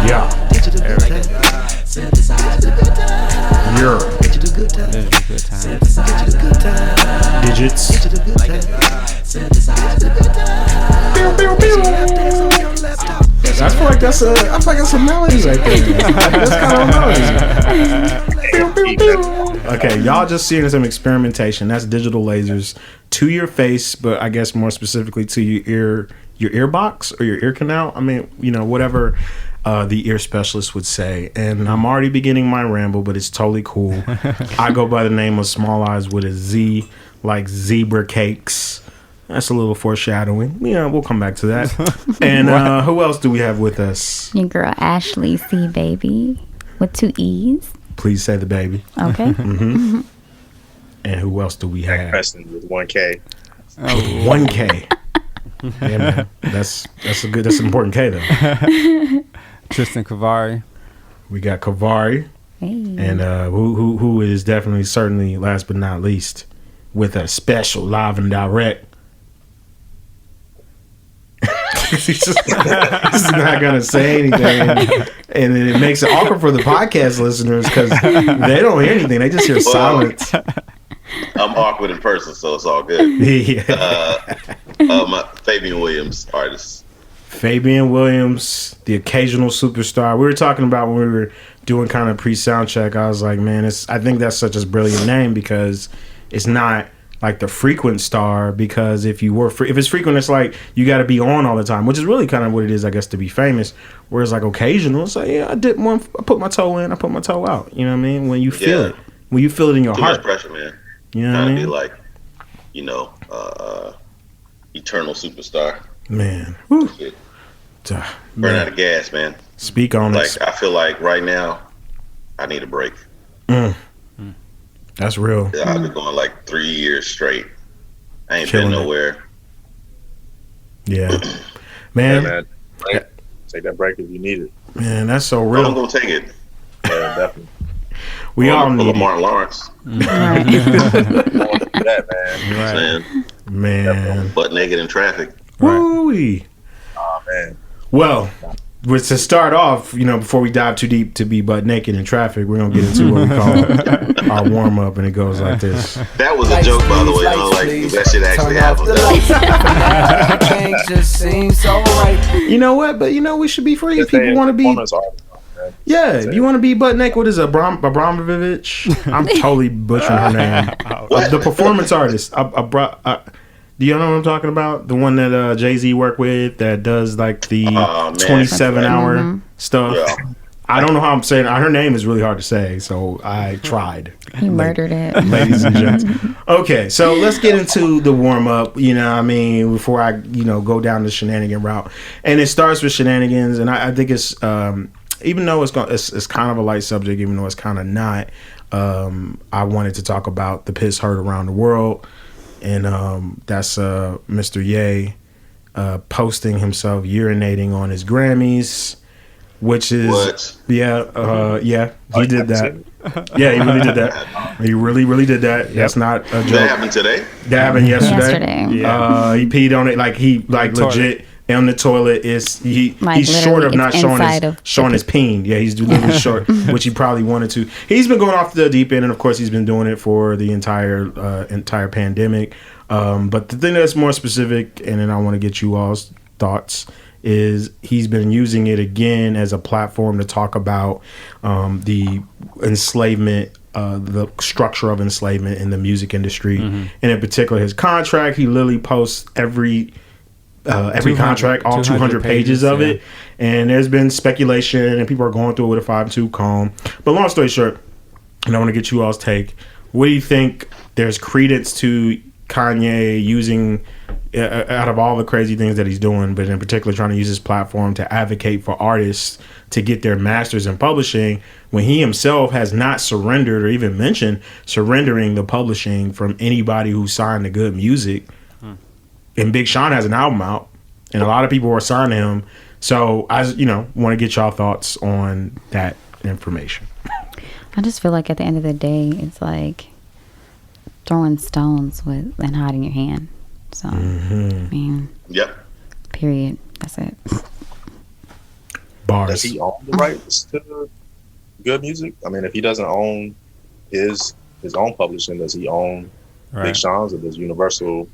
Yeah. Your digits. I feel like that's a melody right there. That's kind of a melody. Okay, y'all just seeing some experimentation. That's digital lasers to your face, but I guess more specifically to your ear box or your ear canal. I mean, whatever the ear specialist would say. And I'm already beginning my ramble, but it's totally cool. I go by the name of Small Eyes with a Z, like zebra cakes. That's a little foreshadowing. Yeah, we'll come back to that. And who else do we have with us? Your girl Ashley C. Baby with 2 E's. Please say the baby. Okay. Mm-hmm. And who else do we have? Preston with 1K. Oh. 1K. Yeah, man. That's an important K though. Tristan Kavari. We got Kavari. Hey. And who is definitely, certainly, last but not least, with a special live and direct. He's not gonna say anything, and it makes it awkward for the podcast listeners because they don't hear anything; they just hear silence. I'm awkward in person, so it's all good. Yeah. Fabian Williams, artist. Fabian Williams, the occasional superstar. We were talking about when we were doing kind of pre-sound check. I was like, man, I think that's such a brilliant name because it's not like the frequent star, because if it's frequent, it's like you got to be on all the time, which is really kind of what it is, I guess, to be famous. Whereas like occasional, it's like, yeah, I did one, I put my toe in, I put my toe out. You know what I mean? When you feel it, when you feel it in your heart. Too much pressure, man. You know what I mean? Be like, eternal superstar. Man, Burn out of gas, man. Speak on it. Like I feel like right now, I need a break. That's real. I've been going like 3 years straight. I ain't been nowhere. Yeah. Man. Yeah, man. Take that break if you need it. Man, that's so real. I'm going to take it. Yeah, definitely. We all need it. Martin Lawrence. That, man. Right. Man. Butt naked in traffic. Woo-wee. Oh, man. Well, to start off, before we dive too deep to be butt naked in traffic, we're going to get into what we call our warm-up, and it goes like this. That was a joke, by the way. That shit actually happened. Just seems so right. You know what? But, we should be free if people want to be... Yeah, if you want to be butt naked, what is it, Abramovich? I'm totally butchering her name. The performance artist. Do you know what I'm talking about? The one that Jay-Z worked with that does like the 27-hour stuff. Yeah. I don't know how I'm saying it. Her name is really hard to say, so I tried. He murdered it. Ladies and gents. Okay, so let's get into the warm-up, before I, go down the shenanigan route. And it starts with shenanigans, and I think it's, even though it's kind of a light subject, even though it's kind of not, I wanted to talk about the piss heard around the world. And that's Mr. Ye posting himself urinating on his Grammys, which is he did that. Yeah, he really did that. He really did that. Yep. That's not a joke. That happened today. That happened yesterday. Yeah. He peed on it legit. On the toilet he's short of not showing his peen. Yeah, he's literally short, which he probably wanted to. He's been going off the deep end, and of course, he's been doing it for the entire pandemic. But the thing that's more specific, and then I want to get you all's thoughts, is he's been using it again as a platform to talk about the enslavement. The structure of enslavement in the music industry, and in particular, his contract. He literally posts every contract, all 200 pages of it, and there's been speculation, and people are going through it with a 5-tooth comb. But long story short, and I want to get you all's take. What do you think? There's credence to Kanye using, out of all the crazy things that he's doing, but in particular trying to use his platform to advocate for artists to get their masters in publishing, when he himself has not surrendered or even mentioned surrendering the publishing from anybody who signed the good music. And Big Sean has an album out, and a lot of people are signing him. So I, want to get y'all thoughts on that information. I just feel like at the end of the day, it's like throwing stones and hiding your hand. So, I mean, yep. Period. That's it. Bars. Does he own the rights to good music? I mean, if he doesn't own his own publishing, does he own Big Sean's, or does Universal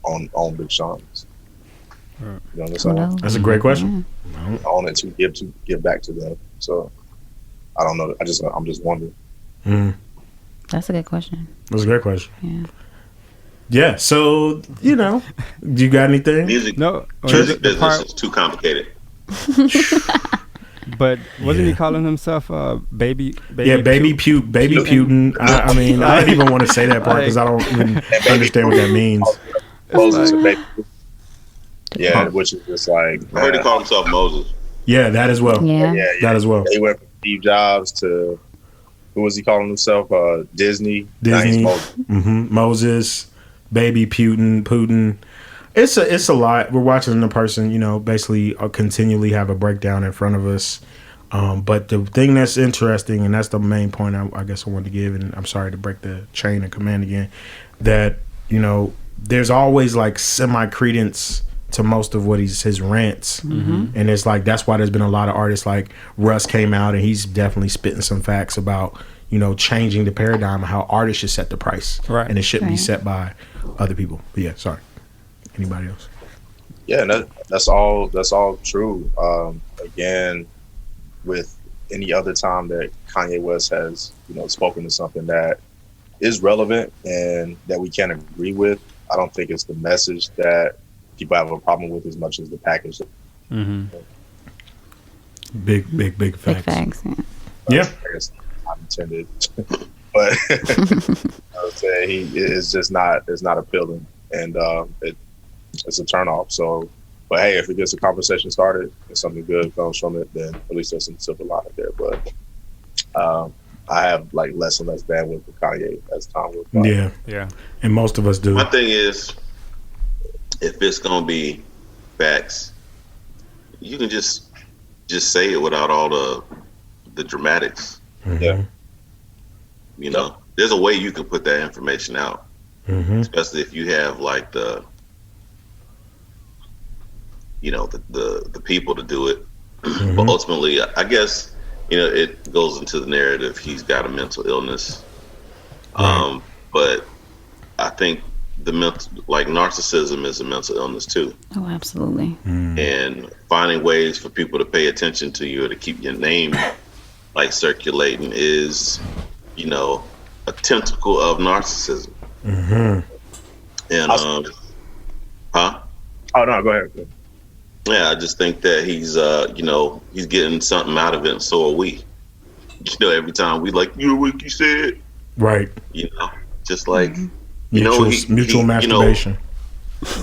own Big Sean's? You know what I'm saying? That's a great question. Own it to give back to them. So I don't know. I'm just wondering. That's a good question. That's a great question. Yeah. Yeah. So do you got anything? Music, No. music business is too complicated. But wasn't he calling himself baby? Yeah, baby Putin. I mean, I don't even want to say that part because I don't even understand what that means. Moses and baby. Yeah, which is just like. I heard he called himself Moses. Yeah, that as well. Yeah. That as well. He went from Steve Jobs to, who was he calling himself? Disney. Moses, baby Putin. It's a lot. We're watching the person, basically continually have a breakdown in front of us. But the thing that's interesting, and that's the main point I guess I wanted to give, and I'm sorry to break the chain of command again, that there's always like semi-credence to most of what his rants, and it's like that's why there's been a lot of artists like Russ came out and he's definitely spitting some facts about changing the paradigm of how artists should set the price, and it shouldn't be set by other people. But yeah, sorry. Anybody else? Yeah, that's all true. Again, with any other time that Kanye West has spoken to something that is relevant and that we can't agree with, I don't think it's the message that people have a problem with as much as the package. Big facts. Big facts. Yeah. I guess not intended, but I would say he is just not. It's not appealing, and it's a turnoff. So, but hey, if it gets a conversation started and something good comes from it, then at least there's some silver lining there. But I have like less and less bandwidth for Kanye as time goes by. Yeah, and most of us do. My thing is, if it's gonna be facts, you can just say it without all the dramatics. Yeah, there's a way you can put that information out, especially if you have like the people to do it. But ultimately, I guess it goes into the narrative. He's got a mental illness, but I think the mental, like narcissism, is a mental illness too. Oh, absolutely. And finding ways for people to pay attention to you or to keep your name like circulating is, a tentacle of narcissism. And Oh no, go ahead. Yeah, I just think that he's he's getting something out of it, and so are we. Every time we like, what you said, right? Just like mutual masturbation.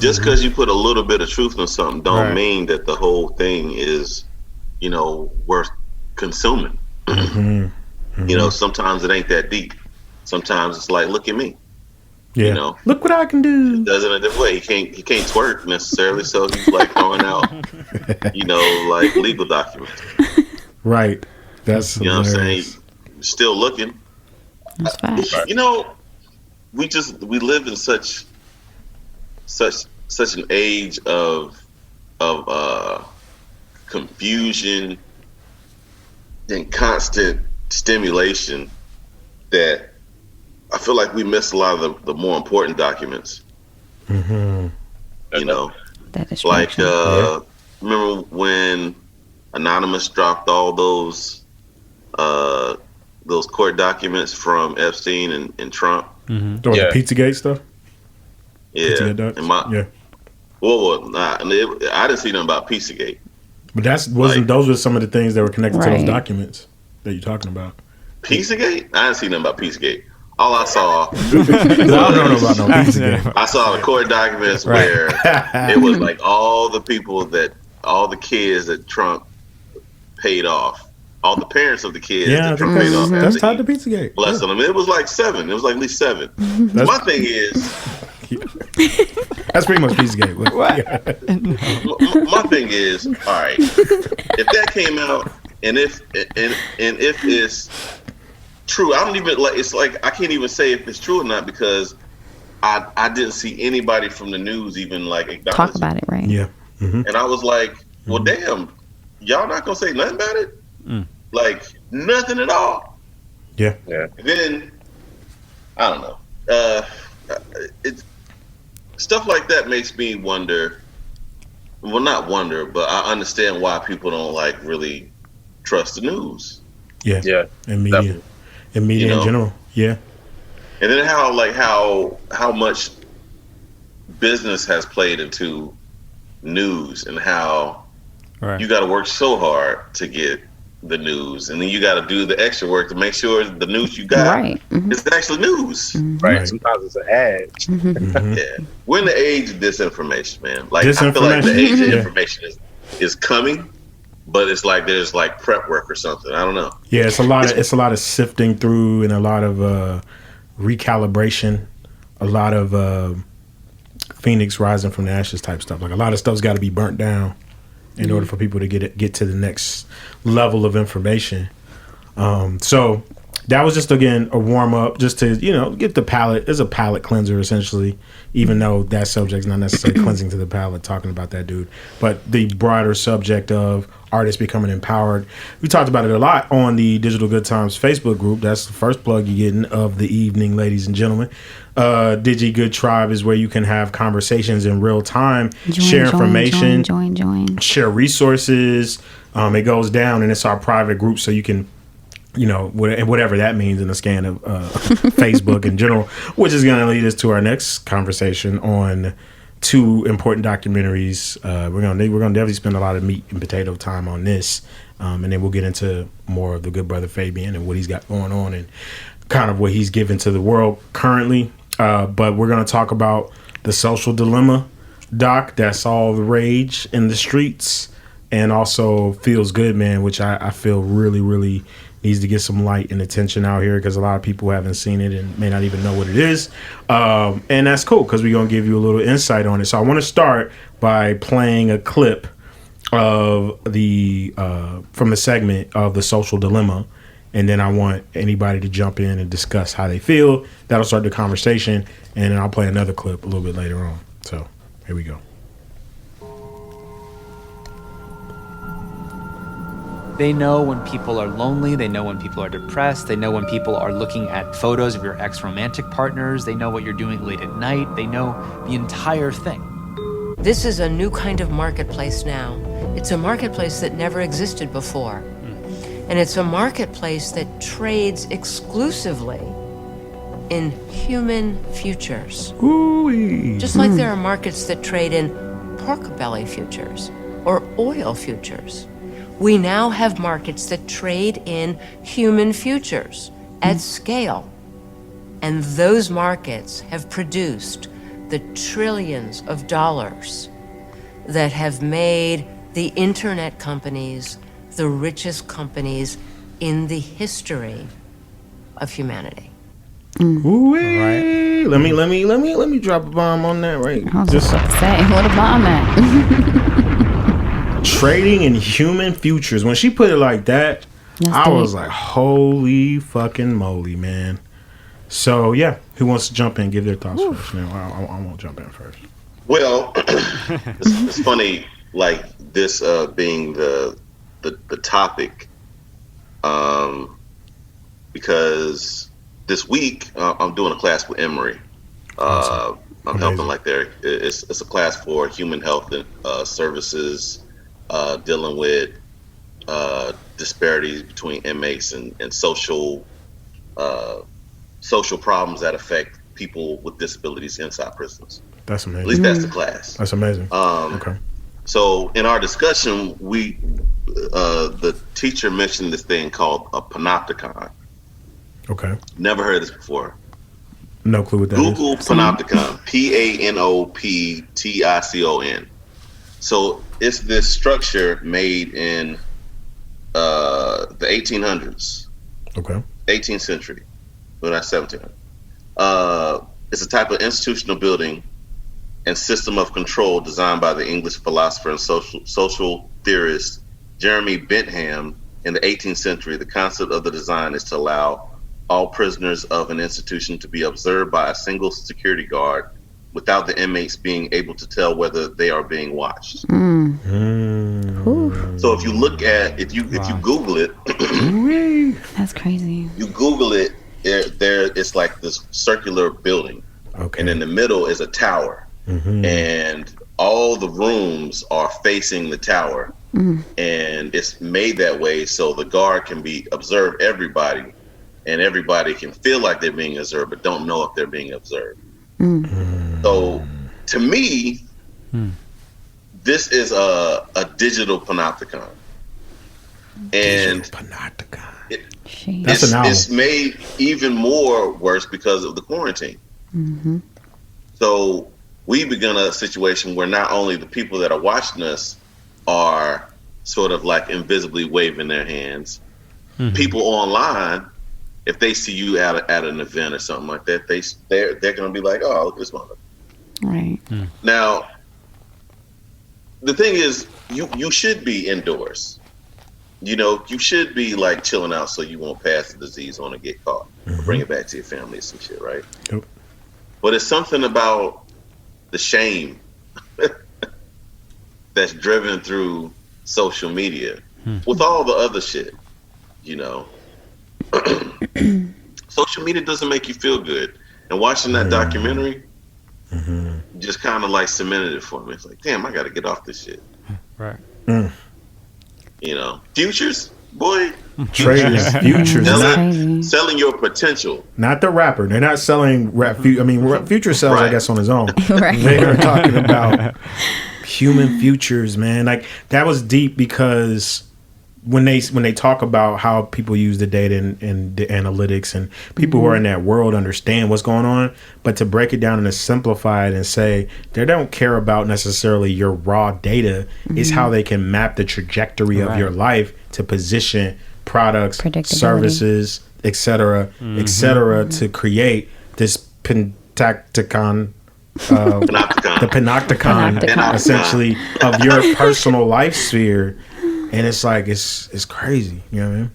Just because you put a little bit of truth in something, don't mean that the whole thing is, worth consuming. Sometimes it ain't that deep. Sometimes it's like, look at me. Yeah. Look what I can do. Does it in a different way. He can't twerk necessarily, so he's like throwing out, like legal documents. Right. That's what I'm saying. Still looking. That's fine. We live in such an age of confusion and constant stimulation that I feel like we miss a lot of the more important documents. That is like remember when Anonymous dropped all those court documents from Epstein and Trump? The Pizzagate stuff. Yeah, Pizzagate I didn't see nothing about Pizzagate. But those were some of the things that were connected to those documents that you're talking about. Pizzagate? I didn't see nothing about Pizzagate. All I saw I don't know about no Pizzagate. I saw the court documents where it was like all the kids that Trump paid off. All the parents of the kids that Trump paid off. That's tied to Pizzagate. Bless them. It was like 7. It was like at least 7. My thing is, that's pretty much Pizzagate. My thing is, all right, if that came out and if it's true, I don't even like. It's like I can't even say if it's true or not because I didn't see anybody from the news even like acknowledge talk about it, right? Yeah. And I was like, well, damn, y'all not gonna say nothing about it? Like nothing at all. Yeah. And then I don't know. It stuff like that makes me wonder. Well, not wonder, but I understand why people don't like really trust the news. Yeah. And media. Definitely. And media in general. Yeah. And then how much business has played into news and how you got to work so hard to get the news, and then you got to do the extra work to make sure the news you got is actually news. Right. Sometimes it's an ad. Yeah. We're in the age of disinformation, man. Like I feel like the age of information is coming, but it's like there's like prep work or something. I don't know. Yeah, it's a lot of sifting through and a lot of recalibration, a lot of Phoenix rising from the ashes type stuff. Like a lot of stuff's got to be burnt down in order for people to get to the next level of information. So that was just, again, a warm up just to, get the palate. It's a palate cleanser, essentially, even though that subject's not necessarily cleansing to the palate, talking about that dude. But the broader subject of artists becoming empowered. We talked about it a lot on the Digital Good Times Facebook group. That's the first plug you're getting of the evening, ladies and gentlemen. Digi Good Tribe is where you can have conversations in real time, share information, share resources. It goes down, and it's our private group, so you can, whatever that means in the scan of Facebook in general, which is going to lead us to our next conversation on two important documentaries. We're gonna definitely spend a lot of meat and potato time on this, and then we'll get into more of the good brother Fabian and what he's got going on and kind of what he's given to the world currently. But we're gonna talk about the Social Dilemma doc that's all the rage in the streets, and also Feels Good Man, which I feel really, really needs to get some light and attention out here because a lot of people haven't seen it and may not even know what it is. And that's cool because we're going to give you a little insight on it. So I want to start by playing a clip of the from the segment of the Social Dilemma. And then I want anybody to jump in and discuss how they feel. That'll start the conversation. And then I'll play another clip a little bit later on. So here we go. They know when people are lonely, they know when people are depressed, they know when people are looking at photos of your ex-romantic partners, they know what you're doing late at night, they know the entire thing. This is a new kind of marketplace now. It's a marketplace that never existed before. And it's a marketplace that trades exclusively in human futures. Ooh-wee. Just like there are markets that trade in pork belly futures or oil futures. We now have markets that trade in human futures at scale. And those markets have produced the trillions of dollars that have made the internet companies the richest companies in the history of humanity. Ooh-wee. Right. Let me drop a bomb on that, right? I was just about to say, what a bomb at? Trading in human futures. When she put it like that, I was like, holy fucking moly, man. So, yeah, who wants to jump in and give their thoughts first? No, I won't jump in first. Well, it's funny, like this being the topic, because this week I'm doing a class with Emory. I'm helping like there. It's a class for human health and services. Dealing with disparities between inmates and social problems that affect people with disabilities inside prisons. That's amazing. At least that's the class. That's amazing. Okay. So in our discussion, the teacher mentioned this thing called a panopticon. Okay. Never heard this before. No clue what that Google is. panopticon. Panopticon. So it's this structure made in the 1800s. Okay. 18th century. Well, not 1700. It's a type of institutional building and system of control designed by the English philosopher and social theorist Jeremy Bentham in the 18th century. The concept of the design is to allow all prisoners of an institution to be observed by a single security guard without the inmates being able to tell whether they are being watched. So if you look at, if you Google it, that's crazy. You Google it, there it's like this circular building, and in the middle is a tower, and all the rooms are facing the tower, and it's made that way so the guard can observe everybody, and everybody can feel like they're being observed, but don't know if they're being observed. So to me, this is a digital panopticon, and it's made even more worse because of the quarantine. So we've begun a situation where not only the people that are watching us are sort of like invisibly waving their hands, people online, if they see you at an event or something like that, they're going to be like, oh, look at this mother. Right. Now, the thing is, you should be indoors. You know, you should be like chilling out so you won't pass the disease on and get caught. Or bring it back to your family or some shit, right? Yep. But it's something about the shame that's driven through social media with all the other shit, you know. Social media doesn't make you feel good. And watching that documentary just kind of like cemented it for me. It's like, damn, I got to get off this shit. Right. You know, futures, boy. Traders, futures. Selling your potential. Not the rapper. They're not selling rap. Future sells, I guess, on his own. Right. They're talking about human futures, man. Like, that was deep because when they talk about how people use the data and the analytics, and people who are in that world understand what's going on, but to break it down and to simplify it and say they don't care about necessarily your raw data, is how they can map the trajectory of your life to position products, services, etc., to create this Panopticon, the Panopticon essentially of your personal life sphere. And it's like it's crazy, you know what I mean?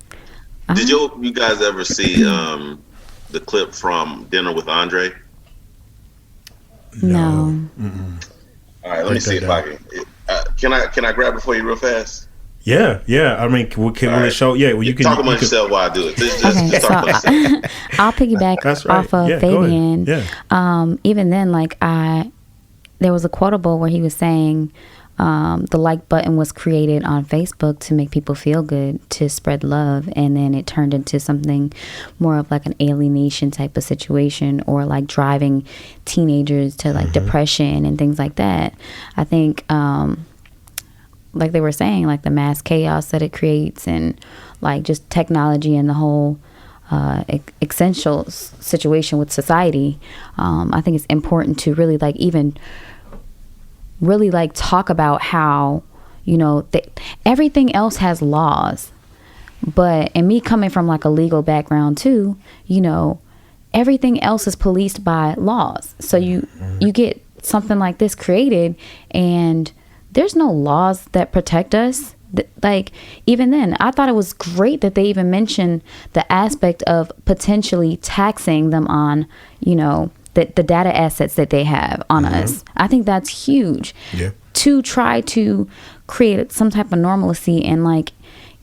Did you guys ever see the clip from Dinner with Andre? No. All right, let me see if I can. Can I grab it for you real fast? Yeah. I mean, can we show? Yeah, well, you can talk about yourself while I do it. Just talk about yourself. I'll piggyback off of Fabian. Yeah. Even then, like there was a quotable where he was saying, the like button was created on Facebook to make people feel good, to spread love, and then it turned into something more of like an alienation type of situation, or like driving teenagers to like depression and things like that. I think like they were saying, like the mass chaos that it creates, and like just technology and the whole essential situation with society. I think it's important to really like really like talk about how, you know, everything else has laws, and me coming from like a legal background too, you know, everything else is policed by laws. So you get something like this created and there's no laws that protect us. Like, even then, I thought it was great that they even mentioned the aspect of potentially taxing them on, you know, the data assets that they have on us. I think that's huge. Yeah. To try to create some type of normalcy and, like,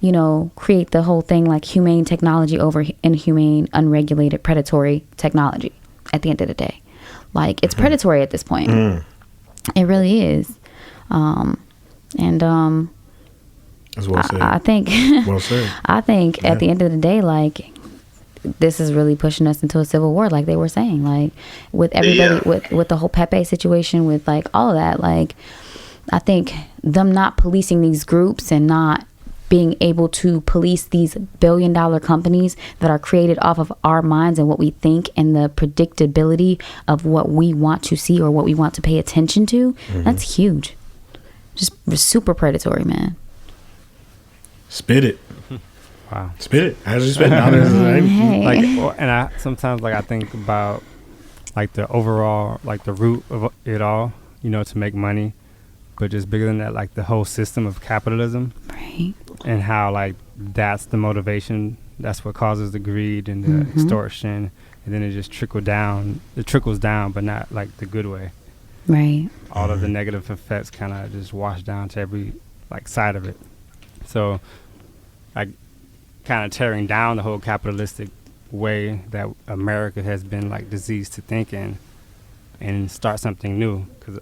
you know, create the whole thing like humane technology over inhumane, unregulated, predatory technology at the end of the day. Like, it's predatory at this point. It really is. That's well said. I think well said. I think at the end of the day, like, this is really pushing us into a civil war, like they were saying, like with everybody, with the whole Pepe situation, with like all of that. Like, I think them not policing these groups and not being able to police these billion-dollar companies that are created off of our minds and what we think and the predictability of what we want to see or what we want to pay attention to, that's huge. Just super predatory, man. Spit it. Wow. Spit it. As you spit. Like, and I sometimes, like, I think about like the overall, like the root of it all, you know, to make money, but just bigger than that, like the whole system of capitalism, right? And how, like, that's the motivation. That's what causes the greed and the extortion, and then it just trickles down. It trickles down, but not like the good way. Right. All of the negative effects kind of just wash down to every like side of it. So, like, kind of tearing down the whole capitalistic way that America has been like diseased to think in, and start something new. Because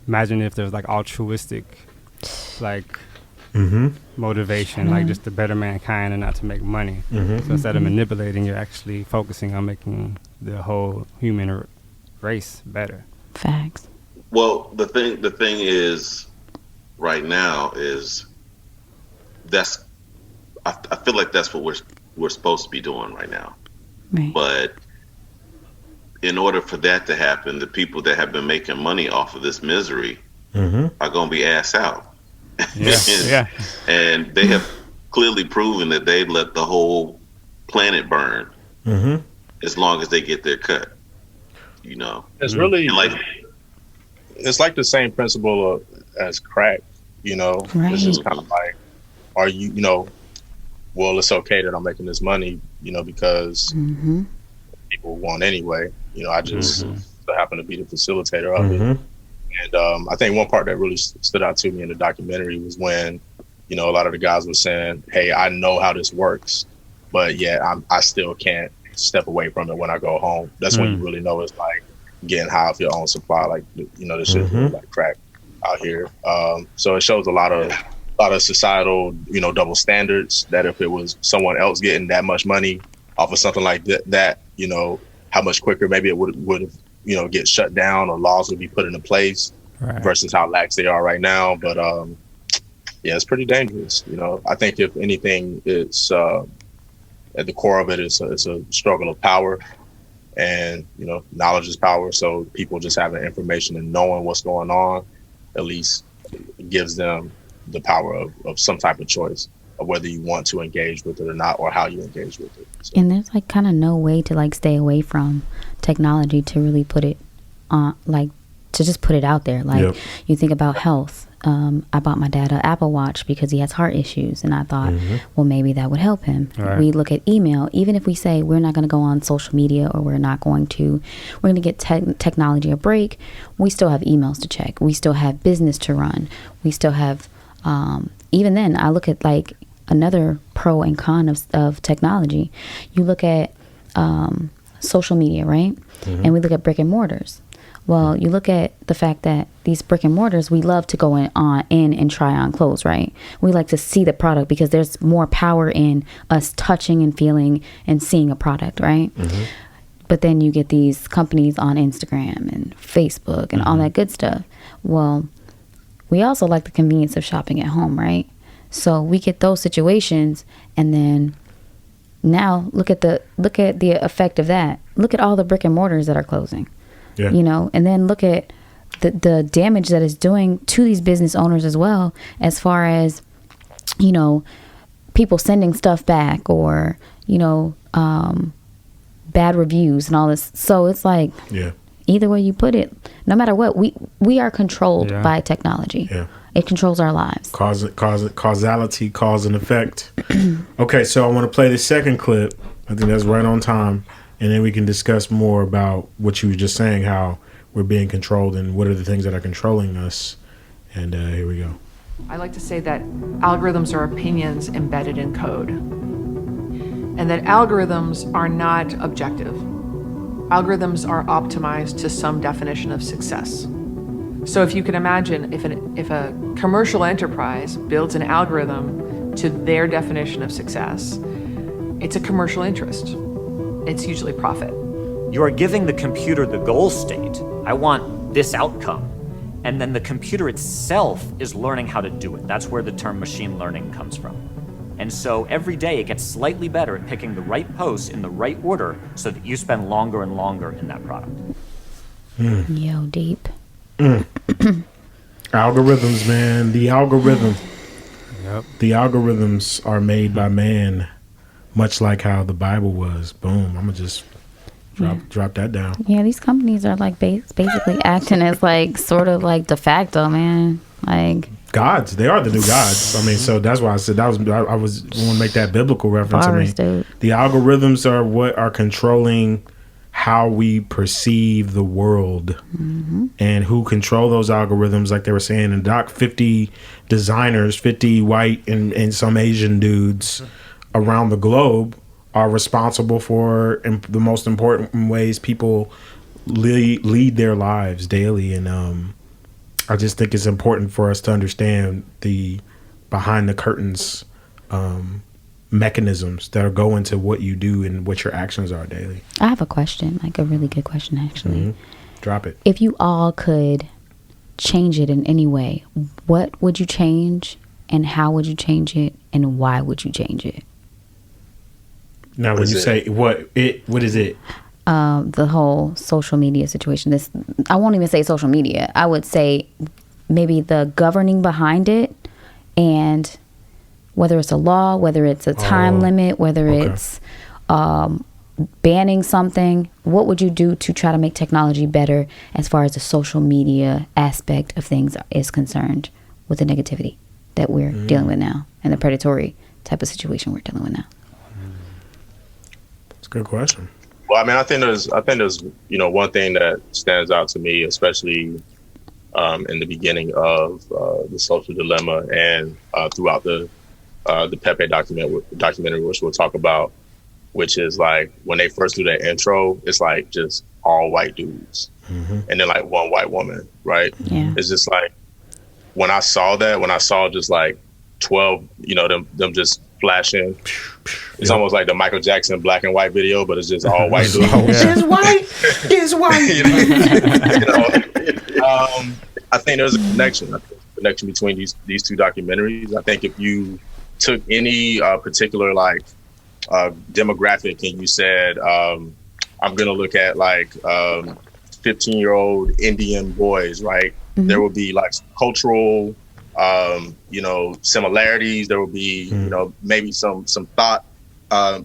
imagine if there's like altruistic, like motivation, like just to better mankind and not to make money. So instead of manipulating, you're actually focusing on making the whole human race better. Facts. Well, the thing is, right now is I feel like that's what we're supposed to be doing right now. Right. But in order for that to happen, the people that have been making money off of this misery are going to be ass out. Yeah. And they have clearly proven that they let the whole planet burn as long as they get their cut. You know, it's really like it's like the same principle as crack. You know, it's just kind of like, are you know, well, it's okay that I'm making this money, you know, because people want anyway. You know, I just so happen to be the facilitator of it. And I think one part that really stood out to me in the documentary was when, you know, a lot of the guys were saying, hey, I know how this works, but I still can't step away from it when I go home. That's when you really know it's like getting high off your own supply. Like, you know, this shit really like crack out here. So it shows a lot of societal, you know, double standards, that if it was someone else getting that much money off of something like that, you know, how much quicker maybe it would have, you know, get shut down or laws would be put into place versus how lax they are right now. But yeah, it's pretty dangerous. You know, I think if anything, it's at the core of it is a struggle of power, and, you know, knowledge is power. So people just having information and knowing what's going on, at least gives them the power of some type of choice of whether you want to engage with it or not, or how you engage with it. So. And there's like kind of no way to like stay away from technology to really put it on, like to just put it out there. Like you think about health. I bought my dad an Apple Watch because he has heart issues, and I thought, well, maybe that would help him. We look at email. Even if we say we're not going to go on social media, or we're going to get technology a break, we still have emails to check. We still have business to run. We still have, even then, I look at like another pro and con of technology. You look at social media, right? And we look at brick and mortars. Well, you look at the fact that these brick and mortars, we love to go in and try on clothes, right? We like to see the product because there's more power in us touching and feeling and seeing a product, right? But then you get these companies on Instagram and Facebook and all that good stuff. Well, we also like the convenience of shopping at home, right? So we get those situations, and then now look at the effect of that. Look at all the brick and mortars that are closing. Yeah. You know, and then look at the damage that it's doing to these business owners as well, as far as, you know, people sending stuff back, or, you know, bad reviews and all this. So it's like, either way you put it, no matter what, we are controlled by technology. It controls our lives. Causality, cause and effect. Okay, so I want to play the second clip. I think that's right on time. And then we can discuss more about what you were just saying, how we're being controlled and what are the things that are controlling us. And here we go. I like to say that algorithms are opinions embedded in code, and that algorithms are not objective. Algorithms are optimized to some definition of success. So if you can imagine, if a commercial enterprise builds an algorithm to their definition of success, it's a commercial interest. It's usually profit. You are giving the computer the goal state. I want this outcome. And then the computer itself is learning how to do it. That's where the term machine learning comes from. And so every day it gets slightly better at picking the right posts in the right order so that you spend longer and longer in that product. Yo, deep. Algorithms, man. The algorithm. The algorithms are made by man. Much like how the Bible was. Boom. I'm going to just drop that down. Yeah, these companies are like basically acting as like sort of like de facto, man. Like gods. They are the new gods. I mean, so that's why I said I want to make that biblical reference. Bars, dude. The algorithms are what are controlling how we perceive the world and who control those algorithms. Like they were saying in Doc, 50 designers, 50 white and some Asian dudes around the globe are responsible for the most important ways people lead their lives daily. And I just think it's important for us to understand the behind the curtains mechanisms that go into what you do and what your actions are daily. I have a question, like a really good question, actually. Drop it. If you all could change it in any way, what would you change, and how would you change it, and why would you change it? Now, when you say what is it? The whole social media situation. I won't even say social media. I would say maybe the governing behind it, and whether it's a law, whether it's a time limit, whether it's banning something. What would you do to try to make technology better as far as the social media aspect of things is concerned, with the negativity that we're dealing with now and the predatory type of situation we're dealing with now? That's a good question. Well, I mean, I think there's one thing that stands out to me, especially in the beginning of the social dilemma and throughout the Pepe documentary, which we'll talk about, which is like when they first do that intro, it's like just all white dudes and then like one white woman, right? Yeah. It's just like when I saw just like 12, them just flashing. It's almost like the Michael Jackson black and white video, but it's just all white dudes. It's white. It's white. I think there's a connection. Between these two documentaries. I think if you took any particular like demographic and you said, I'm going to look at like 15-year-old Indian boys, right? There will be like cultural, similarities. There will be, maybe some thought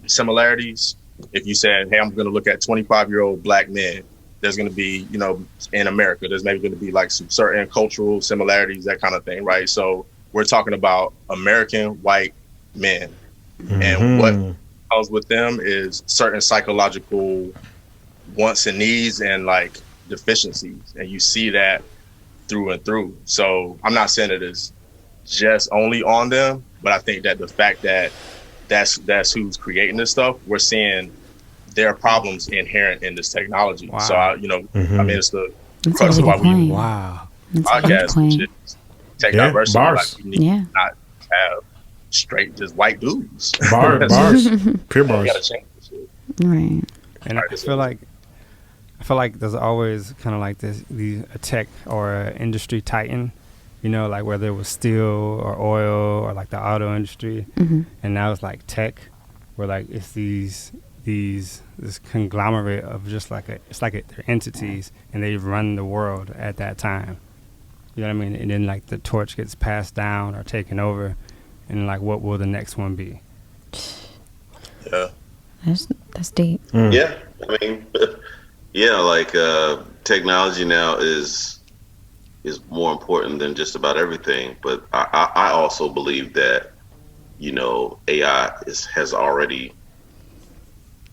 similarities. If you said, hey, I'm going to look at 25-year-old black men, there's going to be, in America, there's maybe going to be like some certain cultural similarities, that kind of thing, right? So we're talking about American white men. And what comes with them is certain psychological wants and needs and like deficiencies. And you see that through and through. So I'm not saying it is just only on them, but I think that the fact that that's who's creating this stuff, we're seeing there are problems inherent in this technology. Wow. So, I mean, it's the crux of why we podcast. Take diversity. Bars. Like, we need not have straight just white dudes. Bars. Pure bars. Gotta change this shit. Right. And I feel like there's always kind of like a tech or a industry titan, like whether it was steel or oil or like the auto industry, and now it's like tech, where like it's this conglomerate of just like they're entities and they run the world at that time. You know what I mean? And then like the torch gets passed down or taken over, and like what will the next one be? Yeah, that's deep. Yeah, I mean, like technology now is more important than just about everything. But I also believe that AI is already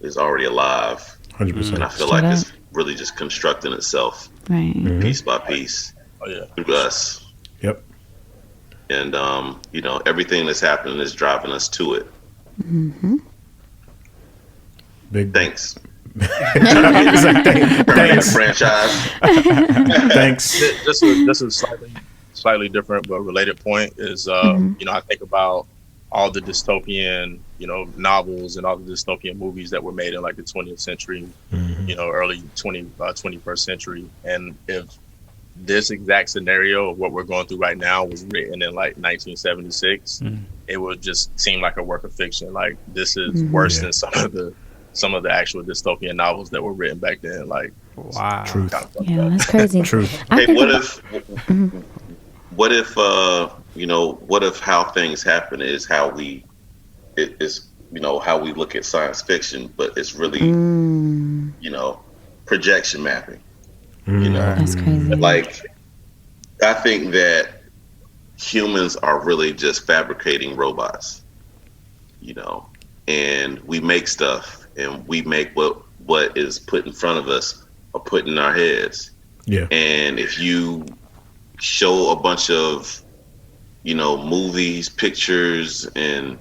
alive. 100%. And I feel like it's really just constructing itself piece by piece through us. Yep. And, everything that's happening is driving us to it. Big thanks. Thanks. Franchise. Thanks. This is slightly different but related point is, I think about all the dystopian, novels and all the dystopian movies that were made in like the 20th century, early 21st century. And if this exact scenario of what we're going through right now was written in like 1976, it would just seem like a work of fiction. Like this is worse than some of the actual dystopian novels that were written back then. Like, wow, truth. Yeah, that's crazy. Truth. Hey, what if how things happen is how we how we look at science fiction, but it's really projection mapping. That's crazy. Like, I think that humans are really just fabricating robots, and we make stuff and we make what what is put in front of us or put in our heads. Yeah. And if you show a bunch of, movies, pictures, and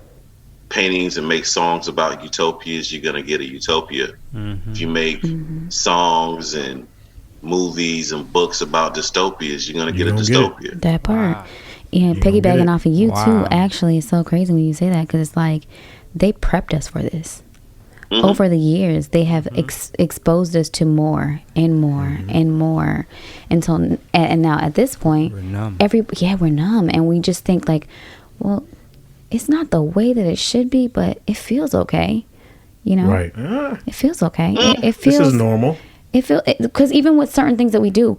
paintings and make songs about utopias, you're gonna get a utopia. If you make songs and movies and books about dystopias, you're gonna get a dystopia. That part. Wow. Yeah, piggybacking off of you too, actually, it's so crazy when you say that, because it's like they prepped us for this. Over the years, they have exposed us to more and more and more until, and now at this point, we're numb. We're numb, and we just think like, well, it's not the way that it should be, but it feels okay, Right. It feels okay. It feels. This is normal. It feels, because even with certain things that we do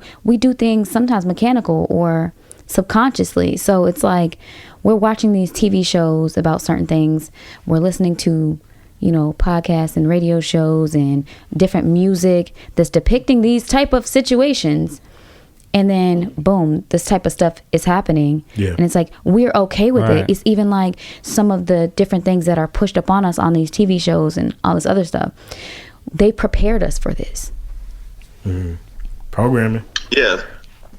things sometimes mechanical or subconsciously. So it's like we're watching these TV shows about certain things. We're listening to, podcasts and radio shows and different music that's depicting these type of situations. And then, boom, this type of stuff is happening. Yeah. And it's like, we're okay with it. It's even like some of the different things that are pushed upon us on these TV shows and all this other stuff. They prepared us for this. Programming. Yeah.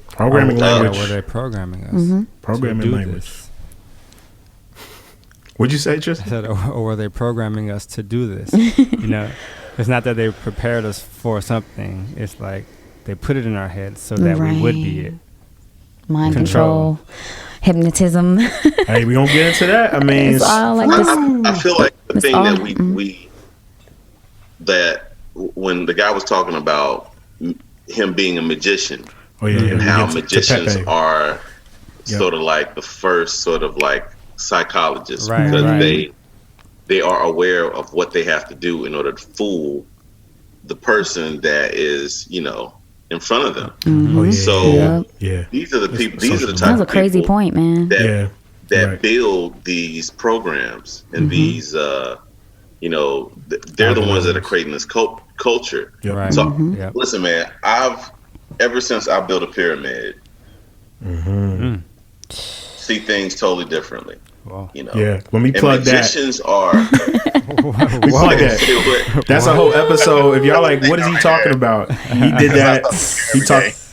Programming language. Were they programming us? Programming language. This? What'd you say, Tristan? I said, or were they programming us to do this? It's not that they prepared us for something. It's like they put it in our heads so that we would be it. Mind control, hypnotism. Hey, we gonna get into that. I mean, it's all like this. I feel like the thing that we that when the guy was talking about him being a magician, and how magicians are sort of like the first sort of like psychologists, because they are aware of what they have to do in order to fool the person that is, in front of them. These are the people. These are the type of people. That's a crazy point, man. That build these programs and these, they're the ones that are creating this culture. So listen, man, ever since I built a pyramid, see things totally differently. Wow. When we plug magicians are we plug that. That's a whole episode. If y'all like, what is he talking about? He did that.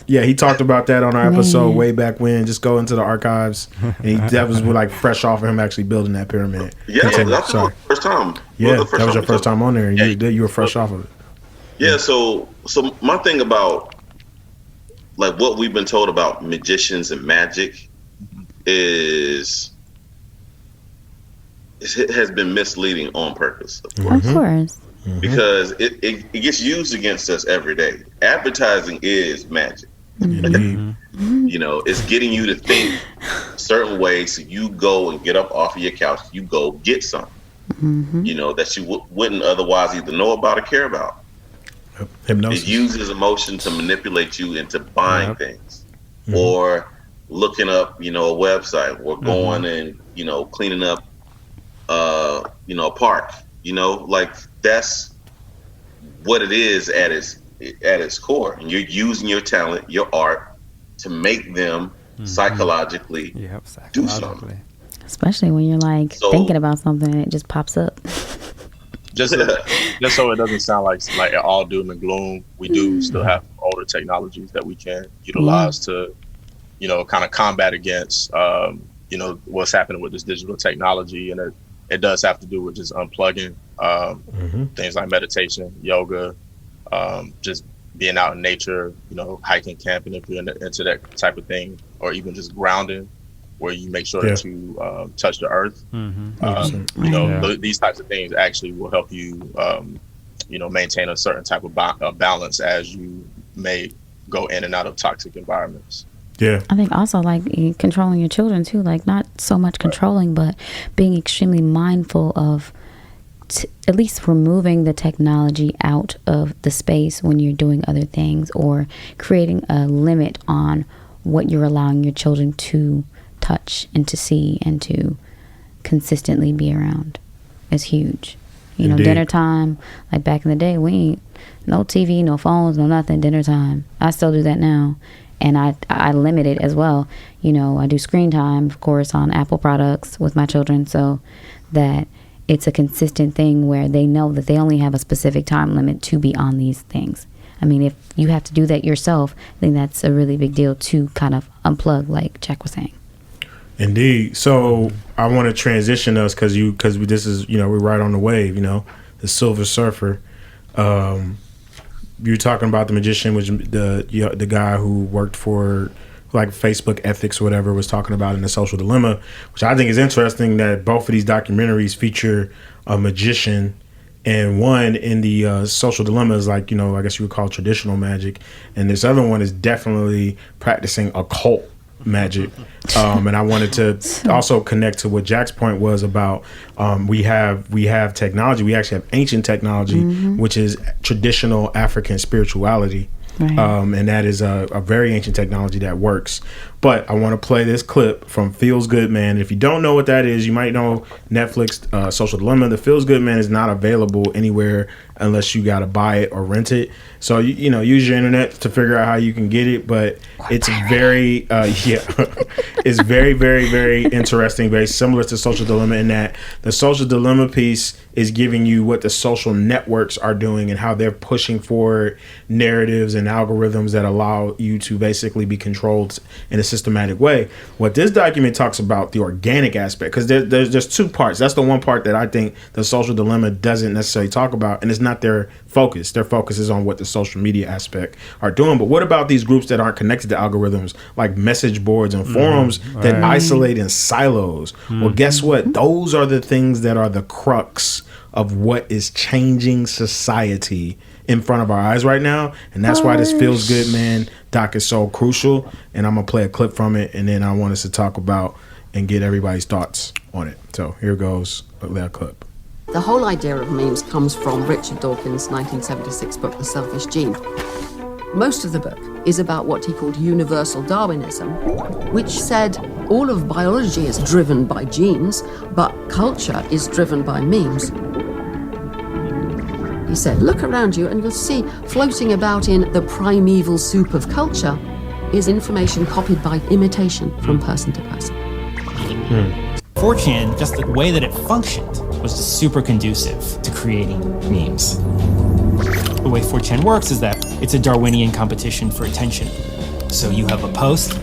He talked about that on our episode way back when. Just go into the archives, and that was like fresh off of him actually building that pyramid. That's the first time. That was your first time on there. You were fresh off of it. Yeah. So my thing about like what we've been told about magicians and magic is it has been misleading on purpose, of course. Because it gets used against us every day. Advertising is magic. It's getting you to think a certain way, so you go and get up off of your couch, you go get something that you wouldn't otherwise either know about or care about. Hypnosis. It uses emotion to manipulate you into buying things or looking up a website or going and cleaning up a park, like that's what it is at its core. And you're using your talent, your art, to make them psychologically do something. Especially when you're like thinking about something and it just pops up. Just so it doesn't sound like all doom and gloom, we do still have older technologies that we can utilize to, kind of combat against, what's happening with this digital technology. And it does have to do with just unplugging, things like meditation, yoga, just being out in nature, hiking, camping, if you're into that type of thing, or even just grounding, where you make sure that you touch the earth. These types of things actually will help you, maintain a certain type of balance as you may go in and out of toxic environments. Yeah. I think also like controlling your children too, like not so much controlling, but being extremely mindful of at least removing the technology out of the space when you're doing other things, or creating a limit on what you're allowing your children to touch and to see and to consistently be around is huge. Dinner time, like back in the day, we ain't no TV, no phones, no nothing. Dinner time. I still do that now. And I limit it as well. I do screen time, of course, on Apple products with my children, so that it's a consistent thing where they know that they only have a specific time limit to be on these things. I mean, if you have to do that yourself, I think that's a really big deal to kind of unplug, like Jack was saying. Indeed. So I want to transition us because this is, we're right on the wave, the Silver Surfer. You're talking about the magician, which the guy who worked for like Facebook ethics or whatever was talking about in The Social Dilemma, which I think is interesting that both of these documentaries feature a magician, and one in the Social Dilemma is like, I guess you would call it traditional magic, and this other one is definitely practicing occult magic. And I wanted to also connect to what Jack's point was about we have technology. We actually have ancient technology, which is traditional African spirituality. Right. And that is a very ancient technology that works. But I want to play this clip from Feels Good Man. If you don't know what that is, you might know Netflix Social Dilemma. The Feels Good Man is not available anywhere unless you got to buy it or rent it. So, use your internet to figure out how you can get it. But it's very, it's very, very, very interesting, very similar to Social Dilemma in that the Social Dilemma piece is giving you what the social networks are doing and how they're pushing forward narratives and algorithms that allow you to basically be controlled in a systematic way. What this document talks about, the organic aspect, because there's two parts. That's the one part that I think the Social Dilemma doesn't necessarily talk about, and it's not their focus. Their focus is on what the social media aspect are doing. But what about these groups that aren't connected to algorithms, like message boards and forums that isolate in silos? Well, guess what? Those are the things that are the crux of what is changing society in front of our eyes right now. And that's why this Feels Good Man doc is so crucial. And I'm going to play a clip from it, and then I want us to talk about and get everybody's thoughts on it. So here goes that clip. The whole idea of memes comes from Richard Dawkins' 1976 book, The Selfish Gene. Most of the book is about what he called universal Darwinism, which said all of biology is driven by genes, but culture is driven by memes. He said, look around you and you'll see floating about in the primeval soup of culture is information copied by imitation from person to person. 4chan, just the way that it functioned, was just super conducive to creating memes. The way 4chan works is that it's a Darwinian competition for attention. So you have a post,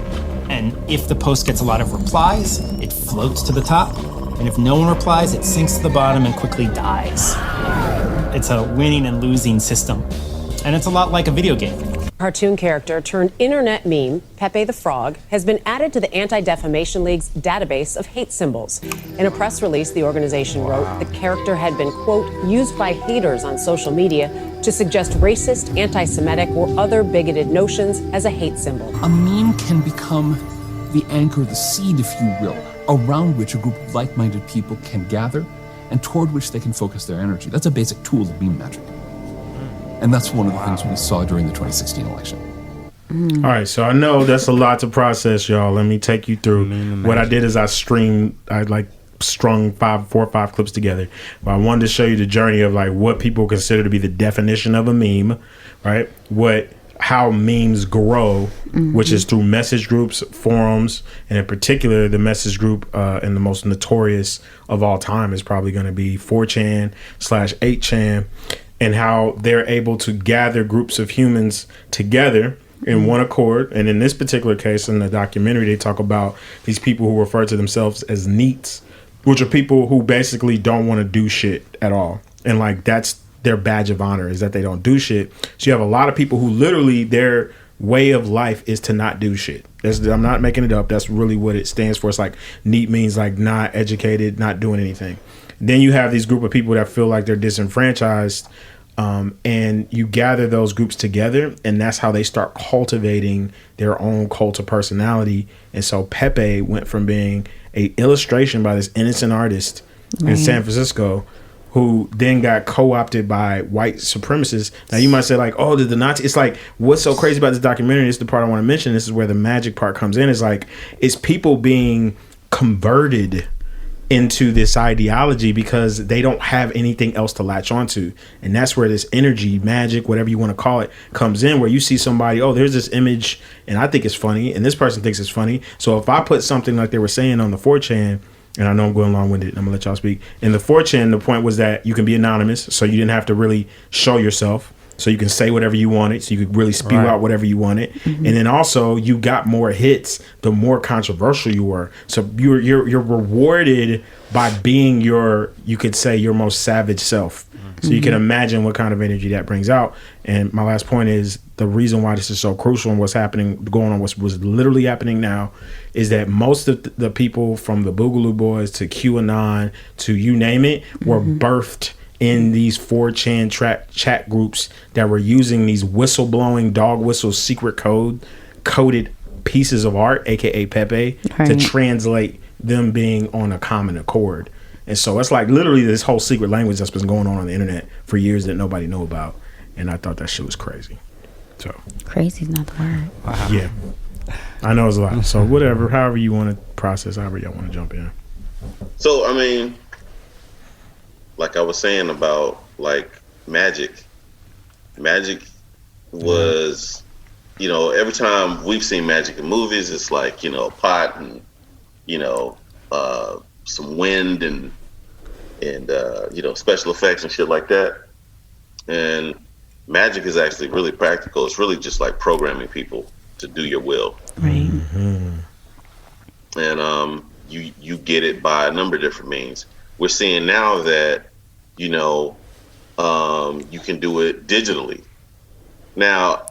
and if the post gets a lot of replies, it floats to the top. And if no one replies, it sinks to the bottom and quickly dies. It's a winning and losing system. And it's a lot like a video game. Cartoon character turned internet meme, Pepe the Frog, has been added to the Anti-Defamation League's database of hate symbols. In a press release, the organization wrote the character had been, quote, used by haters on social media to suggest racist, anti-Semitic, or other bigoted notions as a hate symbol. A meme can become the anchor, the seed, if you will, around which a group of like-minded people can gather and toward which they can focus their energy. That's a basic tool of meme magic. And that's one of the things we saw during the 2016 election. All right, so I know that's a lot to process, y'all. Let me take you through. What I did is I strung 4 or 5 clips together. But I wanted to show you the journey of like what people consider to be the definition of a meme, right? How memes grow, which is through message groups, forums, and in particular, the message group and the most notorious of all time is probably going to be 4chan/8chan, and how they're able to gather groups of humans together in one accord. And in this particular case, in the documentary, they talk about these people who refer to themselves as NEETs, which are people who basically don't want to do shit at all. And like that's their badge of honor, is that they don't do shit. So you have a lot of people who literally their way of life is to not do shit. I'm not making it up. That's really what it stands for. It's like NEET means like not educated, not doing anything. Then you have these group of people that feel like they're disenfranchised, and you gather those groups together, and that's how they start cultivating their own cult of personality. And so Pepe went from being a illustration by this innocent artist in San Francisco, who then got co-opted by white supremacists. Now you might say like, oh, did the Nazi? It's like, what's so crazy about this documentary? This is the part I want to mention. This is where the magic part comes in. Is like, it's people being converted into this ideology because they don't have anything else to latch onto. And that's where this energy, magic, whatever you want to call it, comes in, where you see somebody, oh, there's this image and I think it's funny and this person thinks it's funny. So if I put something like they were saying on the 4chan and I know I'm going long-winded. I'm gonna let y'all speak. In the 4chan, the point was that you can be anonymous, so you didn't have to really show yourself. So you can say whatever you wanted, so you could really spew out whatever you wanted, and then also you got more hits the more controversial you were. So you're rewarded by being you could say your most savage self. So you can imagine what kind of energy that brings out. And my last point is the reason why this is so crucial and what's going on, was literally happening now, is that most of the people from the Boogaloo Boys to QAnon to you name it were birthed in these 4chan chat groups that were using these whistleblowing dog whistle secret coded pieces of art, aka Pepe, to translate them being on a common accord. And so it's like literally this whole secret language that's been going on the internet for years that nobody knew about. And I thought that shit was crazy. So crazy is not the word. Wow. Yeah, I know it's a lot. So whatever, however you want to process, however y'all want to jump in. So I mean, like I was saying about like magic was, you know, every time we've seen magic in movies, it's like, you know, a pot and, you know, some wind and you know, special effects and shit like that. And magic is actually really practical. It's really just like programming people to do your will. Right. And you get it by a number of different means. We're seeing now that, you know, you can do it digitally. Now,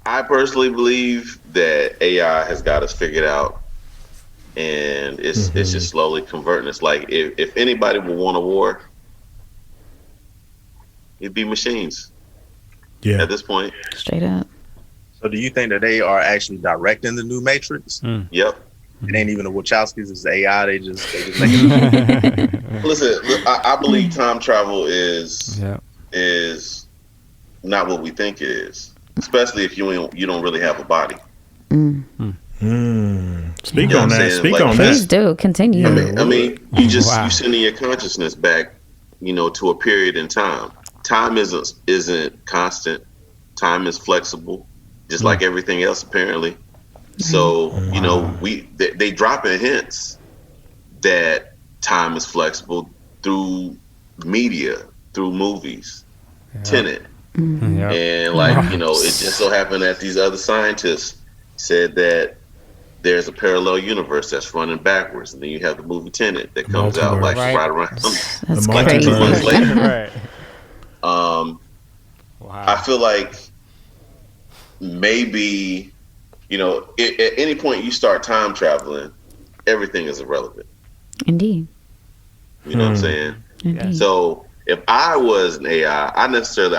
I personally believe that AI has got us figured out, and it's just slowly converting. It's like if anybody would want a war, it'd be machines. Yeah. At this point. Straight up. So do you think that they are actually directing the new Matrix? Yep. It ain't even the Wachowskis, it's AI. They just make it. Listen, I believe time travel is not what we think it is, especially if you don't really have a body. Speak on that. Speak like, on Please that. do continue. I mean, you sending your consciousness back, you know, to a period in time. Time isn't constant. Time is flexible, just like everything else, apparently. So, you know, they drop in hints that time is flexible through media, through movies, Tenet. And like, you know, it just so happened that these other scientists said that there's a parallel universe that's running backwards, and then you have the movie Tenet that comes out like right around like 2 months later. I feel like maybe, you know, at any point you start time traveling, everything is irrelevant. Indeed. You know what I'm saying? Indeed. So if I was an AI, I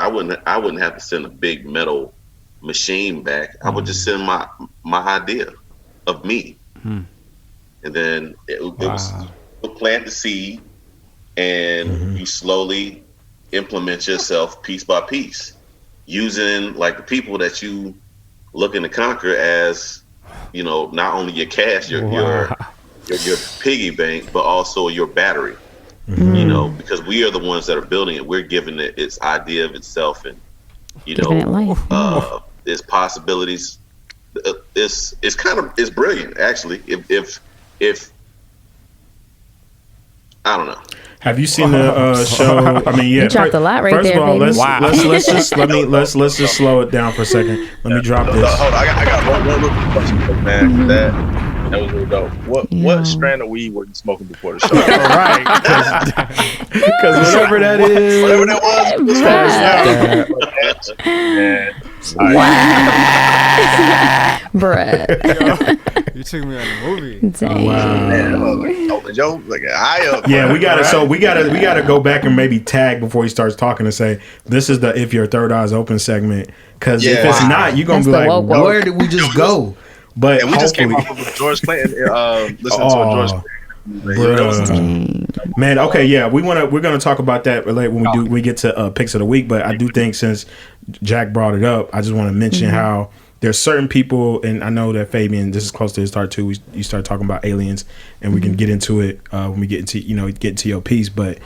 wouldn't have to send a big metal machine back. I would just send my idea of me, and then it was plant the seed, and you slowly implement yourself piece by piece, using like the people that you looking to conquer as, you know, not only your cash, your piggy bank, but also your battery. You know, because we are the ones that are building it. We're giving it its idea of itself, and you know, its possibilities. It's brilliant, actually. If I don't know. Have you seen the show? I mean, yeah. You dropped a lot right first there, of all, baby. let's just slow it down for a second. Let me drop this. Hold on, I got one little question, man. That was really dope. What strand of weed were you smoking before the show? Right, because whatever that is, whatever that was. Bruh. You took me on the movie. Dang. Wow. Yeah, we gotta go back and maybe tag before he starts talking and say this is the If Your Third Eye's Open segment, because if it's not, you're gonna be like, where did we just go? But we just came off of George Clinton listening to a George Clinton. Man, okay, yeah, we're gonna talk about that later when we get to picks of the week. But I do think since Jack brought it up, I just want to mention how there's certain people, and I know that Fabian, this is close to his start too. You start talking about aliens, and we can get into it when we get into your piece. But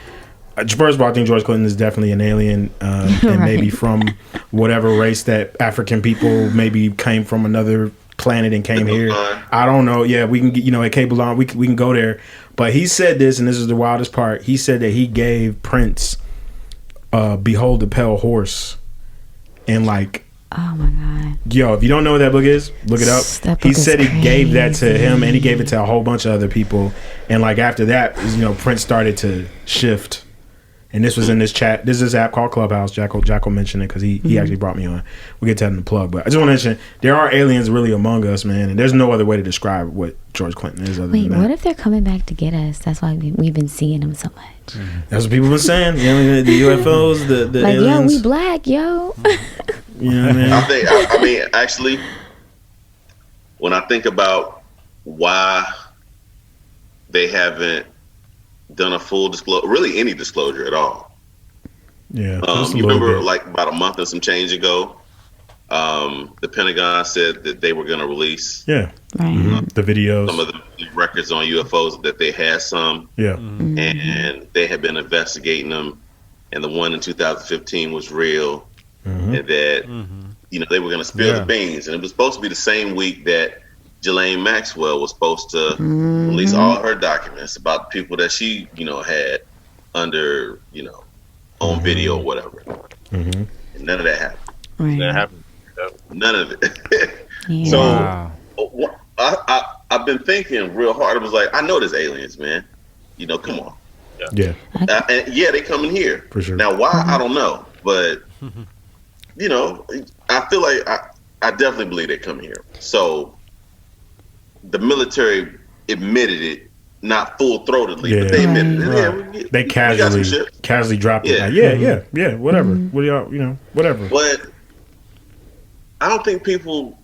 first of all, I think George Clinton is definitely an alien, and maybe from whatever race that African people maybe came from another planet and came here. I don't know. Yeah, we can get, at Cape Blanc, we can go there. But he said this, and this is the wildest part. He said that he gave Prince Behold the Pale Horse. And like, oh my God. Yo, if you don't know what that book is, look it up. He said he gave that to him, and he gave it to a whole bunch of other people. And like after that, Prince started to shift. And this was in this chat. This is this app called Clubhouse. Jacko mentioned it because he actually brought me on. We'll get to that in the plug. But I just want to mention, there are aliens really among us, man. And there's no other way to describe what George Clinton is. Wait, what if they're coming back to get us? That's why we've been seeing them so much. That's what people have been saying. The UFOs, the like, aliens. Yo, we black, yo. You know what I mean? I mean, actually, when I think about why they haven't done a full disclosure, really any disclosure at all. Yeah. You remember like about a month and some change ago, the Pentagon said that they were going to release the videos, some of the records on UFOs, that they had some. Yeah. And they had been investigating them, and the one in 2015 was real, and that they were going to spill the beans, and it was supposed to be the same week that Ghislaine Maxwell was supposed to release all her documents about the people that she, had under, on video or whatever. And none of that happened. Right. That happened. None of it. So I've been thinking real hard. It was like, I know there's aliens, man. Come on. Yeah. And they coming here. For sure. Now, why? I don't know. But, I feel like I definitely believe they come here. So the military admitted it, not full-throatedly, but they admitted it. Yeah, they casually dropped it. Like, yeah, whatever. What do y'all, whatever. But I don't think people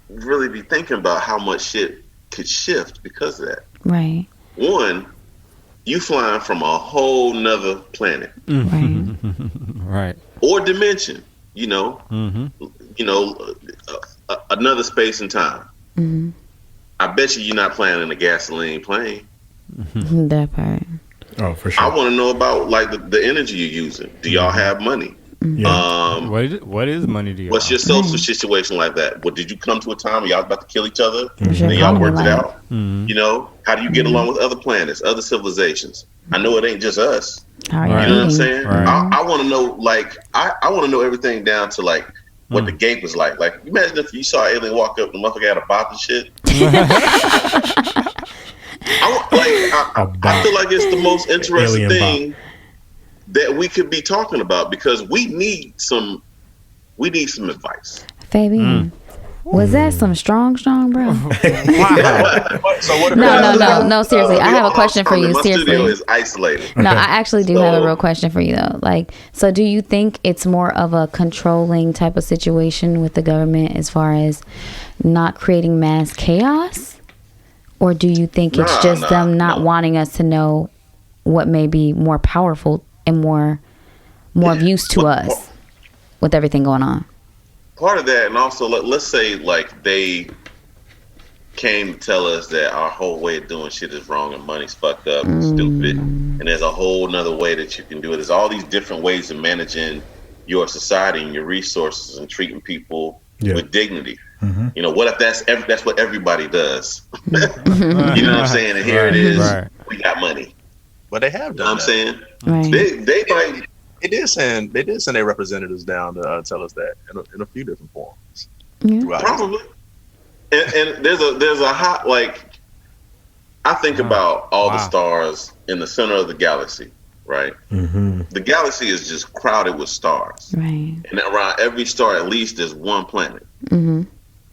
really be thinking about how much shit could shift because of that. Right. One, you flying from a whole nother planet. Right. Or dimension, another space and time. I bet you're not flying in a gasoline plane. That part. Oh, for sure. I want to know about like the energy you're using. Do y'all have money? Yeah. What is money to you? What's your social situation like that? Well, did you come to a time where y'all about to kill each other? And y'all worked it out? How do you get along with other planets, other civilizations? I know it ain't just us. You know what I'm saying? Right. I want to know, like, I want to know everything down to like what the gate was like. Like, imagine if you saw an alien walk up and the motherfucker had a bop and shit. I feel like it's the most interesting thing that we could be talking about, because we need some advice. Fabian, was that some strong, bro? So what No, seriously. I have a question for you. My Seriously. studio is isolated. No, I actually do have a real question for you though. Like, so do you think it's more of a controlling type of situation with the government as far as not creating mass chaos? Or do you think it's just them not wanting us to know what may be more powerful and more of use to us with everything going on? Part of that, and also let's say like they came to tell us that our whole way of doing shit is wrong and money's fucked up and stupid, and there's a whole nother way that you can do it. There's all these different ways of managing your society and your resources and treating people with dignity. What if that's what everybody does? You know what I'm saying? And here it is. We got money. But they have done. You know what I'm saying? Right. They might. They did send their representatives down to tell us that in a few different forms. Probably. And there's a hot, like, I think about all the stars in the center of the galaxy, right? The galaxy is just crowded with stars. Right. And around every star, at least, there's one planet.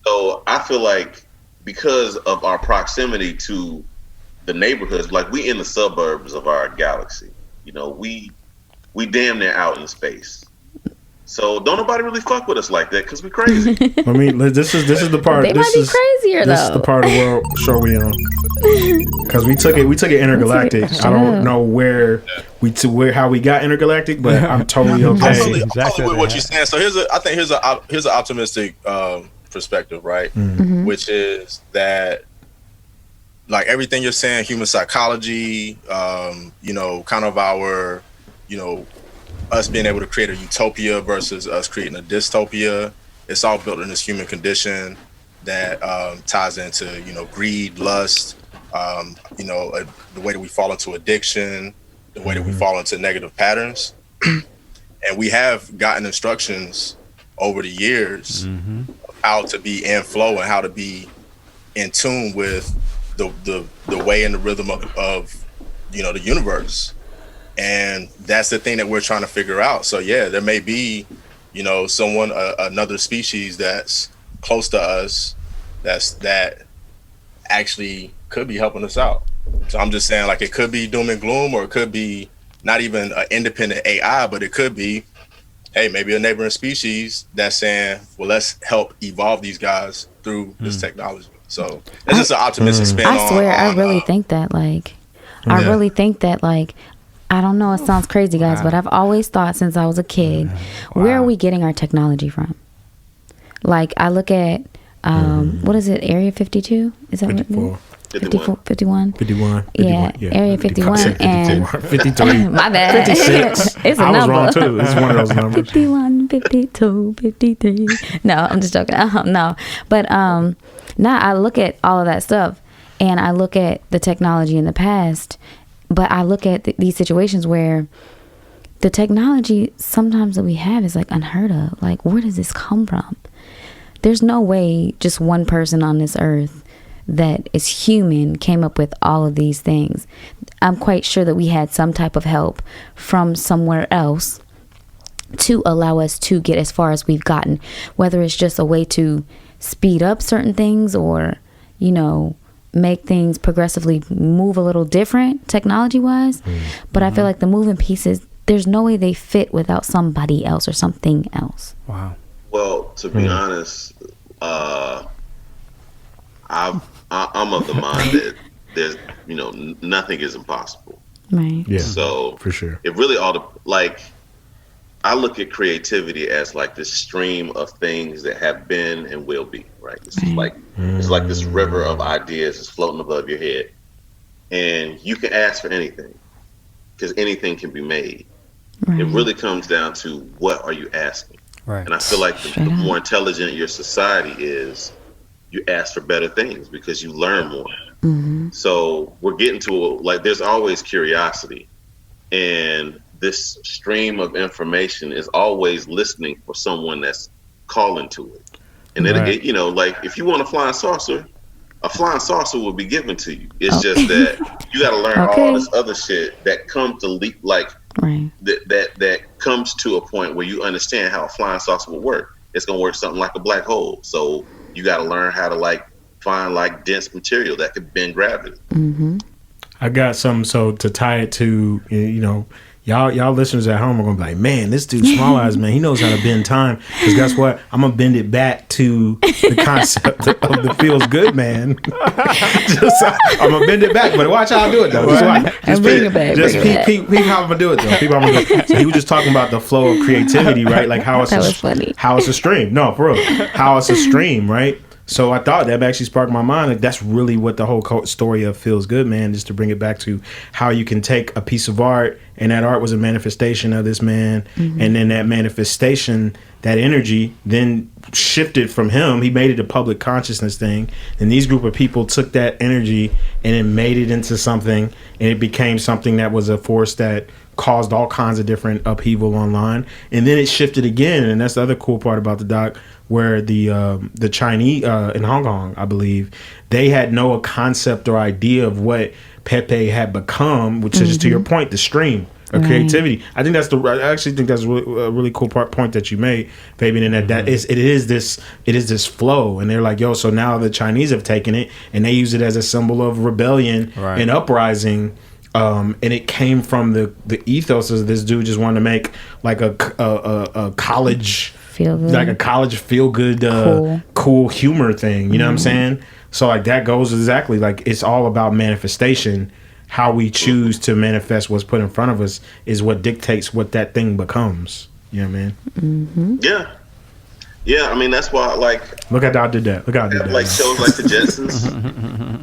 So I feel like because of our proximity to the neighborhoods, like we in the suburbs of our galaxy, we damn near out in space. So don't nobody really fuck with us like that because we crazy. I mean, this is the part. They might be crazier This though. is the part of the world show we on, because we took it intergalactic. I don't know how we got intergalactic, but I'm totally okay. I'm totally with what you're saying. So here's an optimistic perspective, right? Which is that, like, everything you're saying, human psychology, kind of our, us being able to create a utopia versus us creating a dystopia. It's all built in this human condition. that ties into, greed, lust, the way that we fall into addiction, the way that we fall into negative patterns. And we have gotten instructions over the years of how to be in flow and how to be in tune with the way and the rhythm of the universe. And that's the thing that we're trying to figure out. So yeah, there may be, someone, another species that's close to us, that actually could be helping us out. So I'm just saying, like, it could be doom and gloom, or it could be not even an independent AI, but it could be, hey, maybe a neighboring species that's saying, well, let's help evolve these guys through this technology. So it's just an optimistic spin on. I swear, I really think that, like, I really think that, like, I don't know, it sounds crazy, guys, but I've always thought since I was a kid, where are we getting our technology from? Like, I look at, what is it, Area 52? Is that 54. What? 54, 51? 51. Yeah, Area 51 and 53. My bad. 56. It's a I was number. wrong too. It's one of those numbers. 51, 52, 53. No, I'm just joking. No. But now I look at all of that stuff, and I look at the technology in the past, but I look at these situations where the technology sometimes that we have is like unheard of. Like, where does this come from? There's no way just one person on this earth that is human came up with all of these things. I'm quite sure that we had some type of help from somewhere else to allow us to get as far as we've gotten, whether it's just a way to speed up certain things or, make things progressively move a little different technology wise. But I feel like the moving pieces, there's no way they fit without somebody else or something else. Wow. Well, to be honest, I'm of the mind that there's, nothing is impossible. Right. Yeah. So for sure, it really ought to, like, I look at creativity as like this stream of things that have been and will be. Right. It's like it's like this river of ideas is floating above your head, and you can ask for anything because anything can be made. Right. It really comes down to what are you asking. Right. And I feel like the more intelligent your society is, you ask for better things because you learn more. So we're getting to there's always curiosity, and this stream of information is always listening for someone that's calling to it. And it, like if you want a flying saucer will be given to you. It's just that you got to learn all this other shit that comes to that comes to a point where you understand how a flying saucer will work. It's gonna work something like a black hole. So you got to learn how to find dense material that could bend gravity. I got something. So to tie it to, y'all listeners at home are gonna be like, man, this dude Small Eyes, man, he knows how to bend time. Because guess what? I'm gonna bend it back to the concept of the feels good, man. I'm gonna bend it back, but watch how I do it though. Just bring it back. Just peep how I'm gonna do it though. Peep how I'm gonna do it. So he was just talking about the flow of creativity, right? Like how it's funny. How it's a stream. No, for real. How it's a stream, right? So I thought that actually sparked my mind. Like that's really what the whole story of Feels Good, man, is to bring it back to how you can take a piece of art, and that art was a manifestation of this man, and then that manifestation, that energy, then shifted from him. He made it a public consciousness thing, and these group of people took that energy and it made it into something, and it became something that was a force that caused all kinds of different upheaval online, and then it shifted again. And that's the other cool part about the doc, where the Chinese in Hong Kong, I believe, they had no concept or idea of what Pepe had become, which is to your point, the stream of creativity. I think I actually think that's a really cool point that you made, Fabian, and that it is this flow. And they're like, yo, so now the Chinese have taken it and they use it as a symbol of rebellion and uprising. And it came from the ethos of this dude just wanted to make like a college feel good, like a college feel good, cool humor thing. You know what I'm saying? So like that goes exactly like it's all about manifestation. How we choose to manifest what's put in front of us is what dictates what that thing becomes. You know what I mean? Yeah. Yeah, I mean that's why look at how I did that. Look how I did that. Like shows like the Jetsons.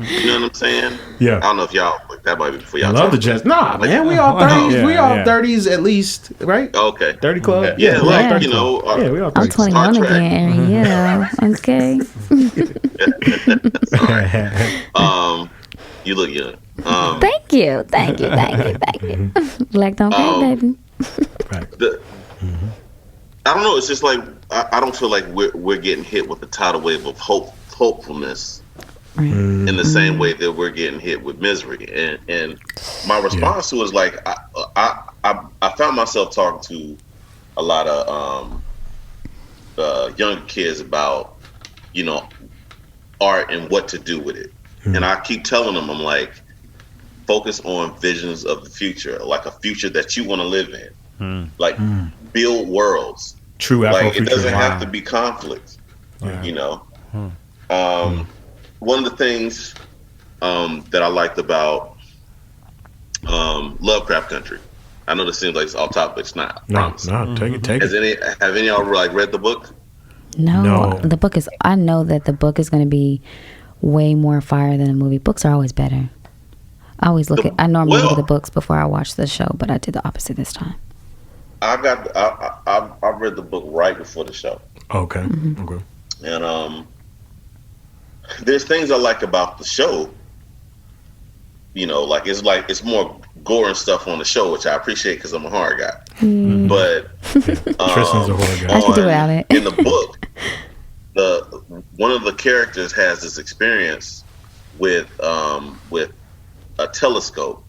You know what I'm saying? Yeah. I don't know if y'all that might be before y'all. I love the Jetsons. Nah, man, we all 30s. We all 30s at least, right? Okay. 30 club. Yeah, we like all you know. We all 30s. I'm 21 again. Yeah. Okay. You look young. Thank you. Black don't crack, baby. I don't know. It's just like I don't feel like we're getting hit with the tidal wave of hopefulness in the same way that we're getting hit with misery. And my response to it is like I found myself talking to a lot of young kids about art and what to do with it. And I keep telling them, I'm like, focus on visions of the future, like a future that you want to live in. Like build worlds. True Afrofuturism. Like it doesn't have to be conflict. One of the things that I liked about Lovecraft Country. I know this seems like it's off topic. It's not. No, take it. Have any of y'all like read the book? No. The book is. I know that the book is going to be way more fire than a movie. Books are always better. I normally look at the books before I watch the show, but I did the opposite this time. I read the book right before the show. Okay. Okay. And there's things I like about the show. It's more gore and stuff on the show, which I appreciate because I'm a horror guy. But Tristan's a horror guy. I can do without it. In the book, one of the characters has this experience with a telescope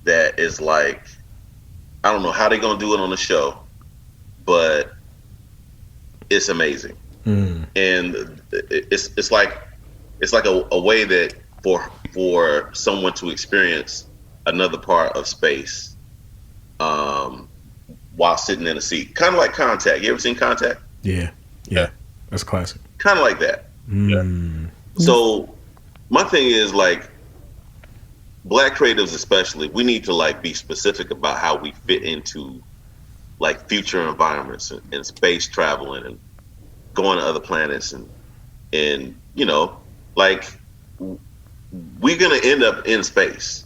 that is like, I don't know how they're gonna do it on the show, but it's amazing. And it's like a way that for someone to experience another part of space while sitting in a seat, kind of like Contact. You ever seen Contact? Yeah, that's classic. Kind of like that. So my thing is like, Black creatives especially, we need to like be specific about how we fit into like future environments and space traveling and going to other planets and like we're gonna end up in space,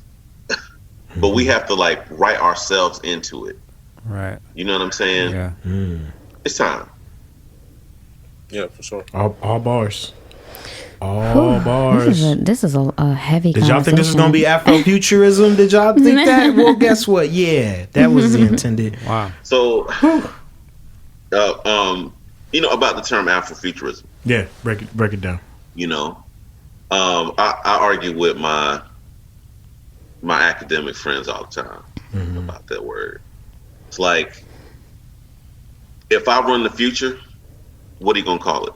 but we have to like write ourselves into it. Right. You know what I'm saying? Yeah. It's time. Yeah, for sure. All bars. All bars. This is a heavy. Did y'all think this was gonna be Afrofuturism? Did y'all think that? Well, guess what? Yeah, that was the intended. Wow. So, about the term Afrofuturism. Yeah, break it down. I argue with my academic friends all the time about that word. It's like, if I run the future, what are you gonna call it?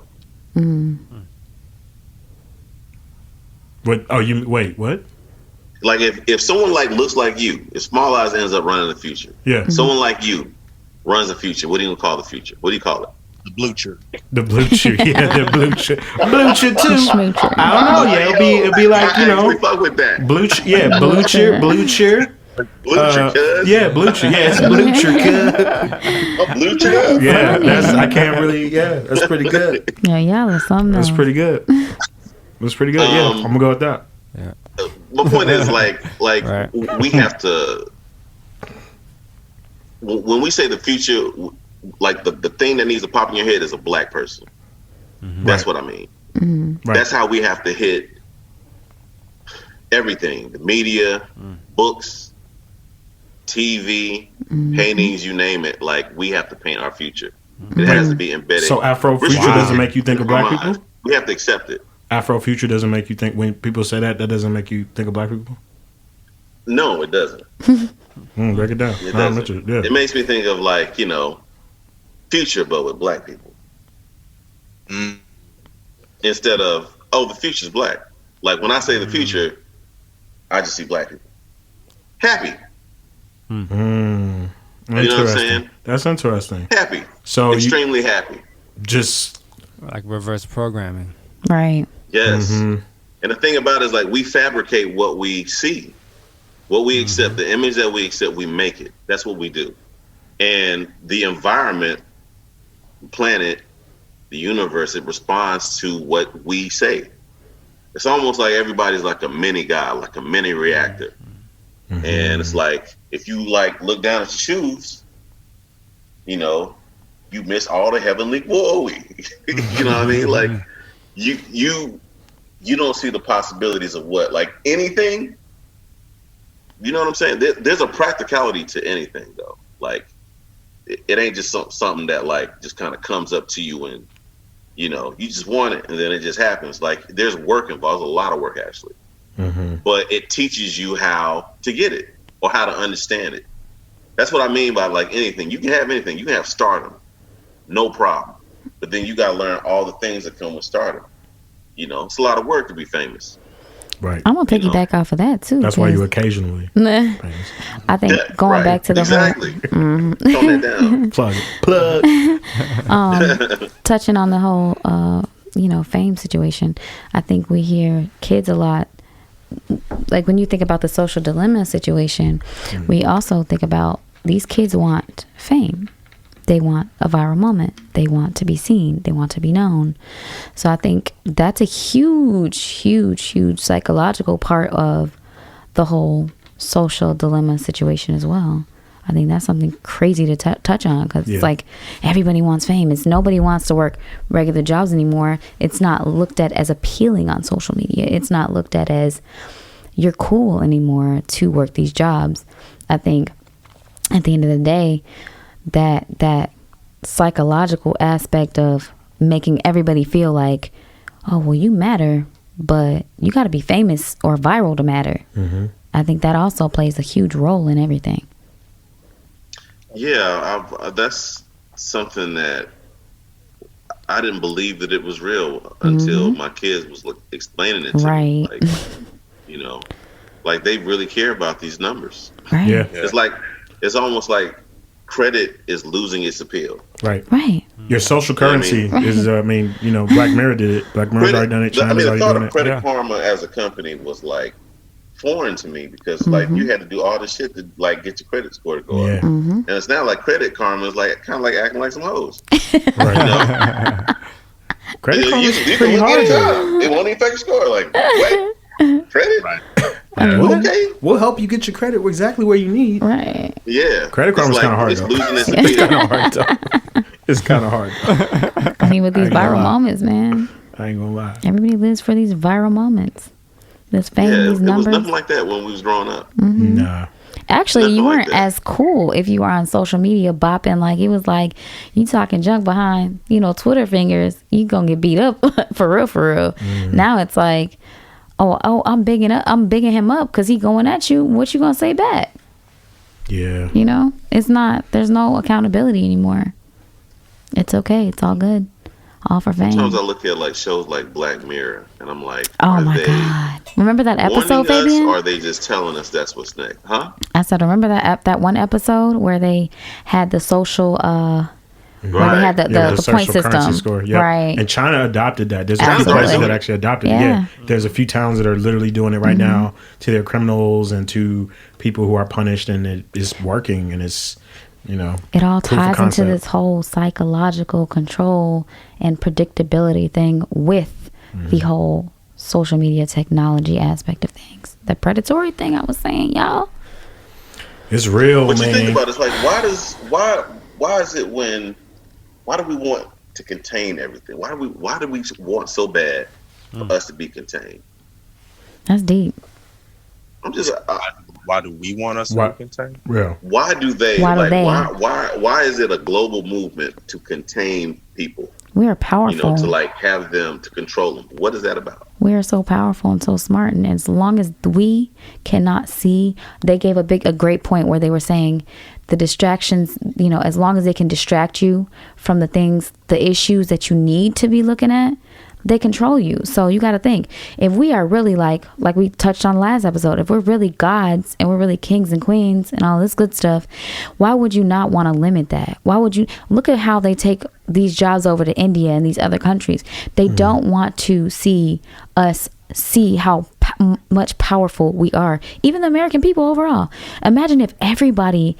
What? Oh, wait, what? Like if someone like looks like you, if Small Eyes ends up running the future, someone like you runs the future, what are you gonna call the future? What do you call it? The BLUTURE. The BLUTURE, the BLUTURE. BLUTURE too. I don't know. Yeah, it'll be like, fuck with that. BLUTURE, yeah, BLUTURE. BLUTURE, cuz. Yeah, BLUTURE. Yeah, it's BLUTURE, cuz. BLUTURE. Yeah, that's pretty good. Yeah, y'all are something. That's pretty good. That's pretty good. Yeah, I'm gonna go with that. Yeah. My point is like right. We have to. When we say the future, like the thing that needs to pop in your head is a Black person. That's what I mean. Right. That's how we have to hit everything: the media, books, TV, paintings, you name it. Like we have to paint our future. It has to be embedded. So Afrofuture doesn't make you think of Black people? We have to accept it. Afrofuture doesn't make you think, when people say that doesn't make you think of Black people? No, it doesn't. Break it down. It doesn't. It makes me think of like, future, but with Black people. Instead of, the future's Black. Like when I say the future, I just see Black people. Happy. You know what I'm saying? That's interesting. Happy. So extremely happy. Just like reverse programming. Right. Yes. And the thing about it is like we fabricate what we see. What we accept, the image that we accept, we make it. That's what we do. And the environment, planet, the universe, it responds to what we say. It's almost like everybody's like a mini God, like a mini reactor. And it's like, if you like look down at your shoes, you miss all the heavenly glory. You know what I mean? Like you you don't see the possibilities of what, like anything. You know what I'm saying? There's a practicality to anything, though. Like, it ain't just something that like just kind of comes up to you and, you know, you just want it and then it just happens. Like, there's work involved, a lot of work actually. Mm-hmm. But it teaches you how to get it or how to understand it. That's what I mean by like anything. You can have anything. You can have stardom, no problem. But then you got to learn all the things that come with stardom. You know, it's a lot of work to be famous. Right. I'm gonna piggyback off of that too. That's why you occasionally. I think going back to the exactly. whole, Tone it down. Plug. Touching on the whole, fame situation. I think we hear kids a lot. Like when you think about the social dilemma situation, we also think about these kids want fame. They want a viral moment. They want to be seen. They want to be known. So I think that's a huge psychological part of the whole social dilemma situation as well. I think that's something crazy to touch on because it's like everybody wants fame. Nobody wants to work regular jobs anymore. It's not looked at as appealing on social media. It's not looked at as you're cool anymore to work these jobs. I think at the end of the day, that psychological aspect of making everybody feel like, oh, well, you matter, but you got to be famous or viral to matter. Mm-hmm. I think that also plays a huge role in everything. Yeah, that's something that I didn't believe that it was real until my kids was explaining it to me. Like, you know, like they really care about these numbers. Right. Yeah. It's almost like credit is losing its appeal. Right. Mm-hmm. Your social currency is, Black Mirror did it. Black Mirror's already done it. China's already thought done of it. Credit Karma as a company was like foreign to me because like you had to do all this shit to like get your credit score to go up. Mm-hmm. And it's now like Credit Karma is like kind of like acting like some hoes. Right. You know? Credit Karma is you pretty hard. It won't even affect your score. Like, what? Credit? Right. Okay. We'll help you get your credit exactly where you need. Right. Yeah. Credit Karma's kind of hard. It's though. losing its It's kind of hard. Though. It's kind of hard. I mean, with these viral moments, man. I ain't gonna lie. Everybody lives for these viral moments. This fame, these it numbers. was nothing like that when we was growing up. Mm-hmm. Nah. Actually, Nothing you weren't like as cool if you were on social media bopping. Like, it was like you talking junk behind, Twitter fingers. You gonna get beat up for real. Mm-hmm. Now it's like, oh, I'm bigging him up because he going at you. What you gonna say back? Yeah. It's not. There's no accountability anymore. It's okay. It's all good. All for fame. Sometimes I look at like shows like Black Mirror, and I'm like, oh my God! Remember that episode, Fabian? Or are they just telling us that's what's next? Huh? I said, remember that one episode where they had the social, where they had the point system, score. Yep. Right? And China adopted that. There's a few places that actually adopted it. Yeah. There's a few towns that are literally doing it right now to their criminals and to people who are punished, and it is working, and it's. It all ties into this whole psychological control and predictability thing with the whole social media technology aspect of things. The predatory thing I was saying, y'all. It's real, what man. You think about it, it's like why do we want to contain everything? Why do we want so bad for us to be contained? That's deep. I'm just why do we want us to be contained? Yeah. Why do they? Why is it a global movement to contain people? We are powerful. To like have them to control them. What is that about? We are so powerful and so smart, and as long as we cannot see, they gave a great point where they were saying the distractions. As long as they can distract you from the issues that you need to be looking at, they control you. So you got to think, if we are really like we touched on last episode, if we're really gods and we're really kings and queens and all this good stuff, why would you not want to limit that? Why would you look at how they take these jobs over to India and these other countries? They don't want to see us see how much powerful we are. Even the American people overall. Imagine if everybody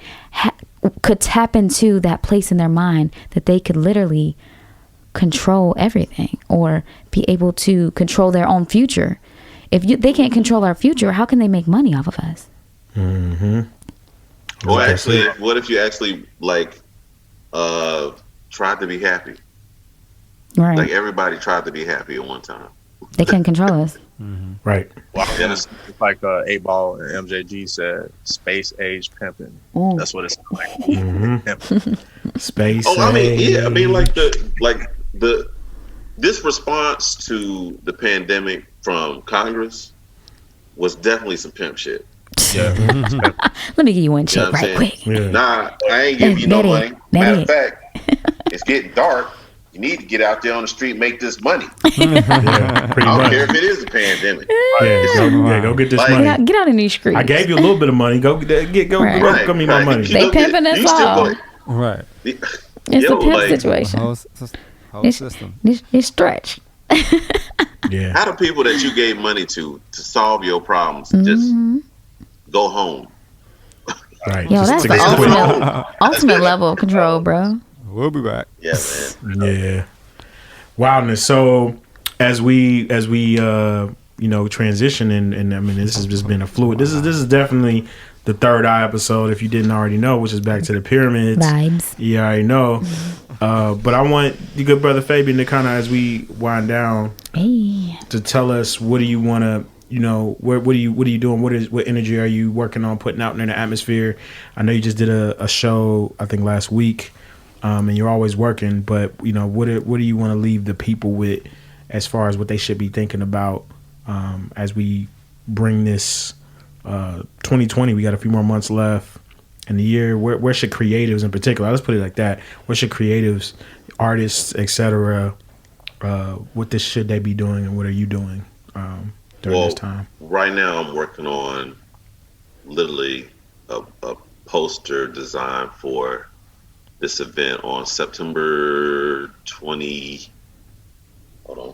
could tap into that place in their mind that they could literally control everything or be able to control their own future. If they can't control our future, how can they make money off of us? Mm-hmm. Well, actually, what if you actually tried to be happy? Right. Like everybody tried to be happy at one time. They can't control us. Right. Well, it's like 8-Ball and MJG said, space age pimping. That's what it's like. Space. Oh, I mean, like this response to the pandemic from Congress was definitely some pimp shit. Yeah. Let me give you one check right quick. Yeah. Nah, I ain't giving you no money. Matter of fact, it's getting dark. You need to get out there on the street and make this money. I don't care if it is a pandemic. Go get this money. Get out in these streets. I gave you a little bit of money. Go me my money. They pimping us all. Right. It's a pimp situation. Whole system. It's stretched. Yeah. How do people that you gave money to solve your problems just go home? Right. Yo, that's the ultimate level of control, bro. We'll be back. Yeah, man. Yeah. Wildness. So as we transition and I mean this has just been a fluid. This is definitely the third eye episode, if you didn't already know, which is back to the pyramids. Vibes. You already know. But I want your good brother Fabian to kind of, as we wind down, to tell us what do you want to, what are you doing? What energy are you working on putting out in the atmosphere? I know you just did a show, I think last week, and you're always working. But what do you want to leave the people with, as far as what they should be thinking about as we bring this 2020? We got a few more months left in the year. Where should creatives in particular, let's put it like that, where should creatives, artists, etc., what should they be doing, and what are you doing during this time? Right now I'm working on literally a poster design for this event on September 20. Hold on, I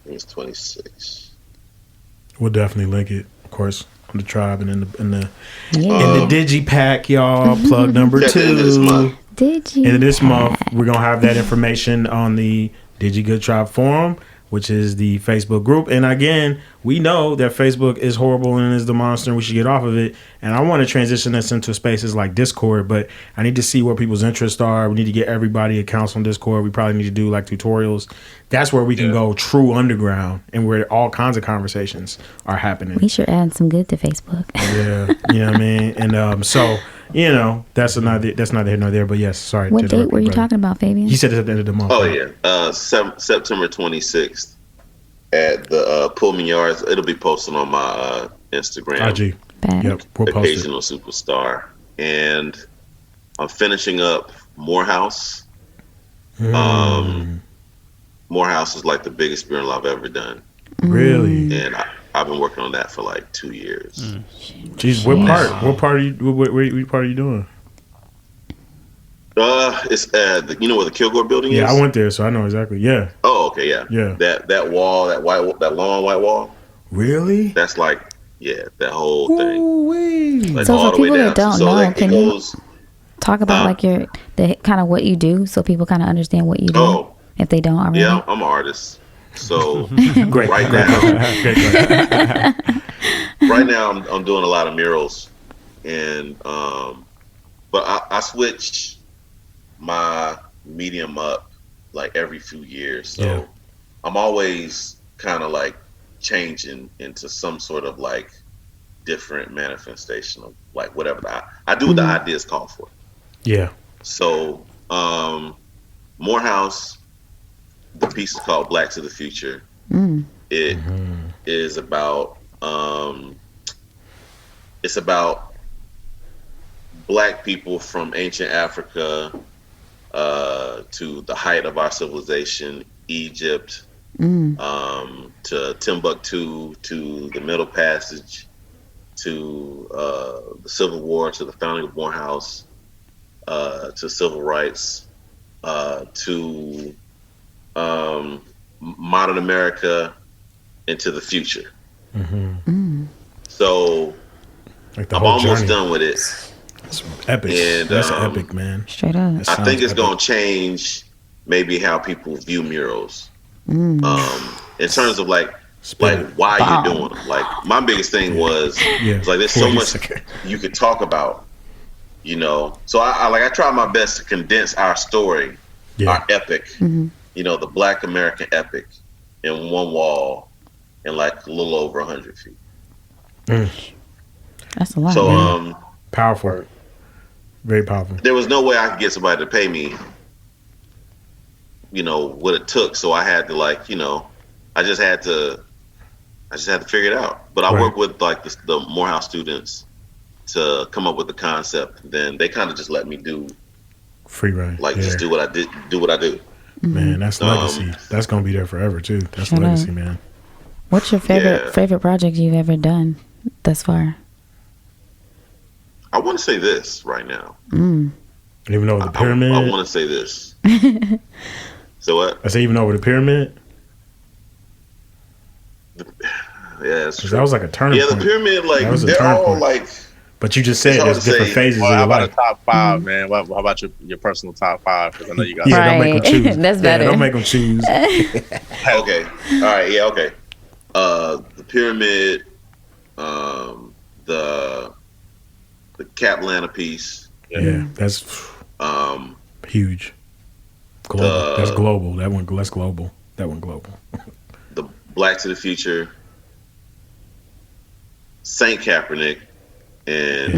think it's 26. We'll definitely link it, of course, on the tribe and in the Digipack, y'all. Plug number 2. End of this month, we're gonna have that information on the Digi Good Tribe forum, which is the Facebook group. And again, we know that Facebook is horrible and is the monster, and we should get off of it. And I want to transition this into spaces like Discord, but I need to see where people's interests are. We need to get everybody accounts on Discord. We probably need to do like tutorials. That's where we can go true underground, and where all kinds of conversations are happening. We should add some good to Facebook. Yeah, you know what I mean? And so, that's neither here nor there. But yes, sorry. What date were you talking about, Fabian? He said it's at the end of the month. Oh, yeah. September 26th at the Pullman Yards. It'll be posted on my Instagram. IG. Yep, we'll post it. Occasional Superstar. And I'm finishing up Morehouse. Morehouse is like the biggest funeral I've ever done. Really? And I've been working on that for like 2 years. Jeez, what part are you doing? It's where the Kilgore building is? Yeah, I went there, so I know exactly. Yeah. Oh, okay, yeah. Yeah. That wall, that long white wall. Really? That's like, that whole thing. Like so all for the way people down. that don't know, can you talk about like the kind of what you do, so people kind of understand what you do, if they don't already? Yeah, I'm an artist. So great. Right now I'm doing a lot of murals, and but I switch my medium up like every few years, so I'm always kind of like changing into some sort of like different manifestation of like whatever I do what the ideas call for. Yeah. So Morehouse, the piece is called Black to the Future. It is about it's about Black people from ancient Africa to the height of our civilization, Egypt, to Timbuktu, to the Middle Passage, to the Civil War, to the founding of Morehouse, to civil rights, to modern America, into the future. So like I'm almost done with it. That's epic. And, that's epic, man. Straight up. I think it's going to change maybe how people view murals. In terms of like why you're doing them. Like my biggest thing was like there's so much you could talk about, So I try my best to condense our story, our epic, the Black American epic, in one wall and like a little over 100 feet. That's a lot. So powerful, very powerful. There was no way I could get somebody to pay me, what it took. So I had to I just had to figure it out. But I work with like the Morehouse students to come up with the concept. Then they kind of just let me do free reign, just do what I do. Man, that's legacy. That's gonna be there forever too. That's legacy, man. What's your favorite project you've ever done thus far? I want to say this right now. Even over the pyramid. I want to say this. So what? I say even over the pyramid. Yeah, that's true. That was like a turning point. Yeah, the pyramid, they're all like. But you just said there's different phases of your life. How about a top five, man? How about your personal top five? Because I know you got. Don't make them choose. That's better. Don't make them choose. Okay. All right. Yeah. Okay. The pyramid, the Caplana piece. Yeah, that's huge. Global. That's global. That's global. That one global. The Black to the Future, Saint Kaepernick, and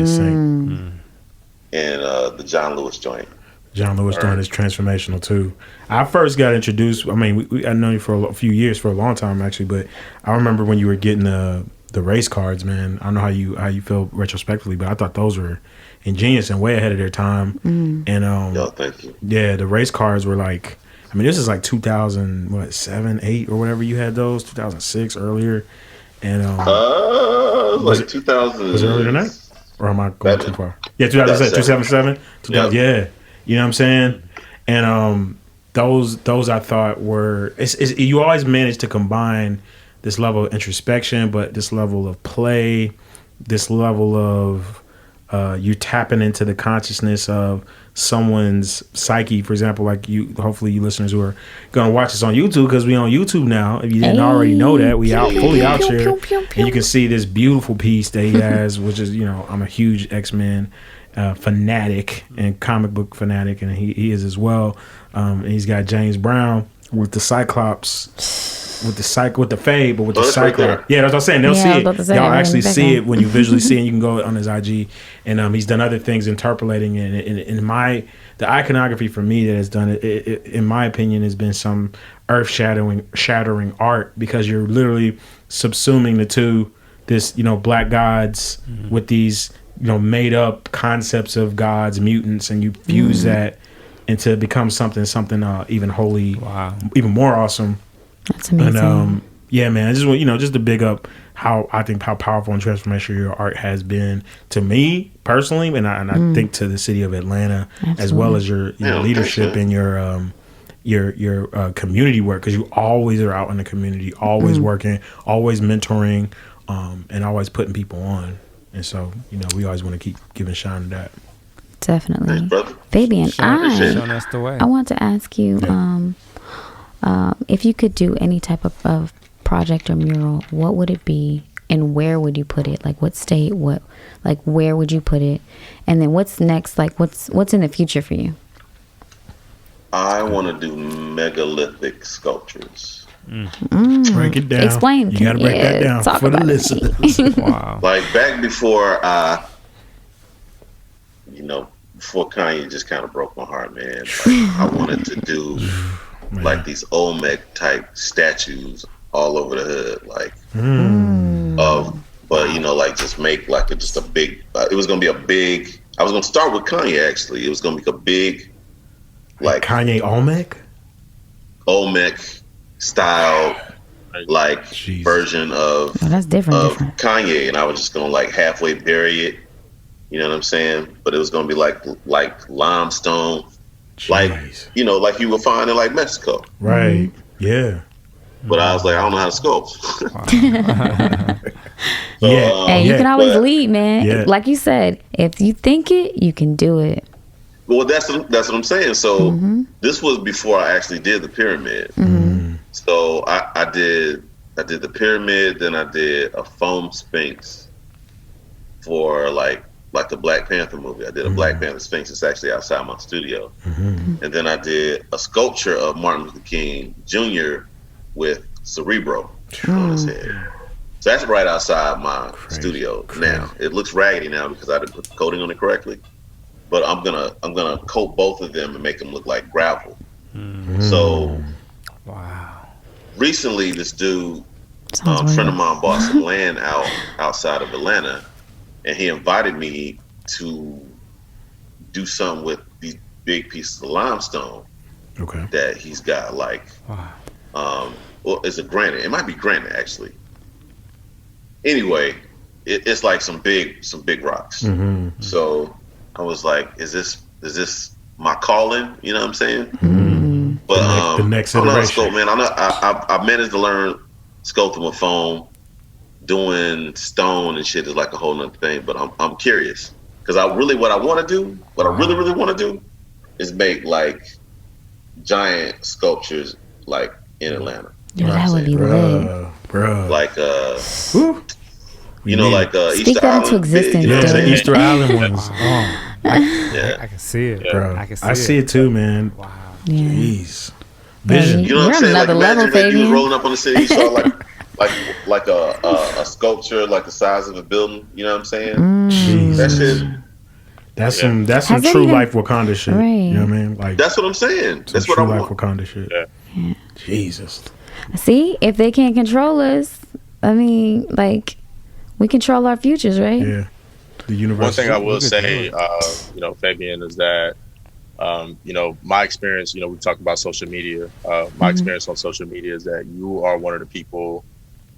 the John Lewis joint. John Lewis joint is transformational too. I first got introduced. I mean, I know you for a few years, for a long time actually. But I remember when you were getting the race cards, man. I don't know how you feel retrospectively, but I thought those were ingenious and way ahead of their time. And thank you. Yeah, the race cards were like. I mean, this is like 2007, 8 or whatever you had those. 2006 earlier, and was it 2000? Was it earlier than that, or am I going too far? Yeah, 2007. Yeah, you know what I'm saying. And those I thought were you always managed to combine this level of introspection, but this level of play, this level of you tapping into the consciousness of someone's psyche. For example, like hopefully you listeners who are gonna watch this on YouTube, because we on YouTube now. If you didn't already know that, we fully out here, and you can see this beautiful piece that he has, which is I'm a huge X-Men fanatic and comic book fanatic, and he is as well. And he's got James Brown with the Cyclops. With the Fade, but with the Cyclops. Right, yeah, that's what I'm saying. They'll see it. Y'all actually see it when you visually see it. And you can go on his IG, and he's done other things interpolating it. And the iconography for me that has done it, in my opinion, has been some earth-shattering art, because you're literally subsuming the two, this black gods with these made up concepts of gods, mutants, and you fuse that into become something even holy, even more awesome. That's amazing. And yeah, man, I just want just to big up how powerful and transformational your art has been to me personally, and I think to the city of Atlanta. Absolutely. As well as your leadership and your community work, because you always are out in the community, always working, always mentoring, and always putting people on. And so we always want to keep giving shine to that. Definitely, Fabian. I want to ask you. If you could do any type of project or mural, what would it be, and where would you put it? Like what state? Where would you put it? And then what's next? Like what's in the future for you? I want to do megalithic sculptures. Break it down. Explain. You gotta break that down for the listeners. Wow. Like back before before Kanye just kind of broke my heart, man. Like, I wanted to do like these Olmec type statues all over the hood, but just make like just a big. It was gonna be a big. I was gonna start with Kanye actually. It was gonna be a big, like Kanye Olmec style, version of that's different. Kanye, and I was just gonna like halfway bury it. You know what I'm saying? But it was gonna be like limestone. Jeez. Like you would find in like Mexico. Right. Yeah. But I was like, I don't know how to sculpt. You can always lead, man. Yeah. Like you said, if you think it, you can do it. Well, that's what I'm saying. So this was before I actually did the pyramid. So I did the pyramid, then I did a foam sphinx for like the Black Panther movie. I did a Black Panther Sphinx. It's actually outside my studio. And then I did a sculpture of Martin Luther King Jr. with Cerebro on his head. So that's right outside my studio now. It looks raggedy now because I didn't put the coating on it correctly. But I'm gonna coat both of them and make them look like gravel. So, recently this dude, friend of mine, bought some land outside of Atlanta, and he invited me to do something with these big pieces of limestone. Okay. That he's got like, well, is it granite? It might be granite actually. Anyway, it's like some big rocks. So I was like, is this my calling? You know what I'm saying? But the next I'm not a iteration. sculpt, man. I managed to learn sculpting with foam. Doing stone and shit is like a whole nother thing. But I'm curious because what I really want to do is make like giant sculptures like in Atlanta. Dude, that would be lit. Bro. Like you know, like Speak Easter that into Island. existence, You know what I'm dude. saying? Easter Island ones. I can see it, Bro. I see it too, man. Wow. Yeah. Jeez. Vision. You know what I'm You're saying? Like another level, imagine if you was Fabian. rolling up on the city, you saw like a sculpture like the size of a building. You know what I'm saying? That shit. That's some Has that true even- life Wakanda shit. Right. You know what I mean? Like That's what I'm saying. That's what true I life want. Wakanda shit. Jesus. See, if they can't control us, I mean, like, we control our futures, right? Yeah. The universe. One thing I will say, Fabian, is that, my experience, we talk about social media. My experience on social media is that you are one of the people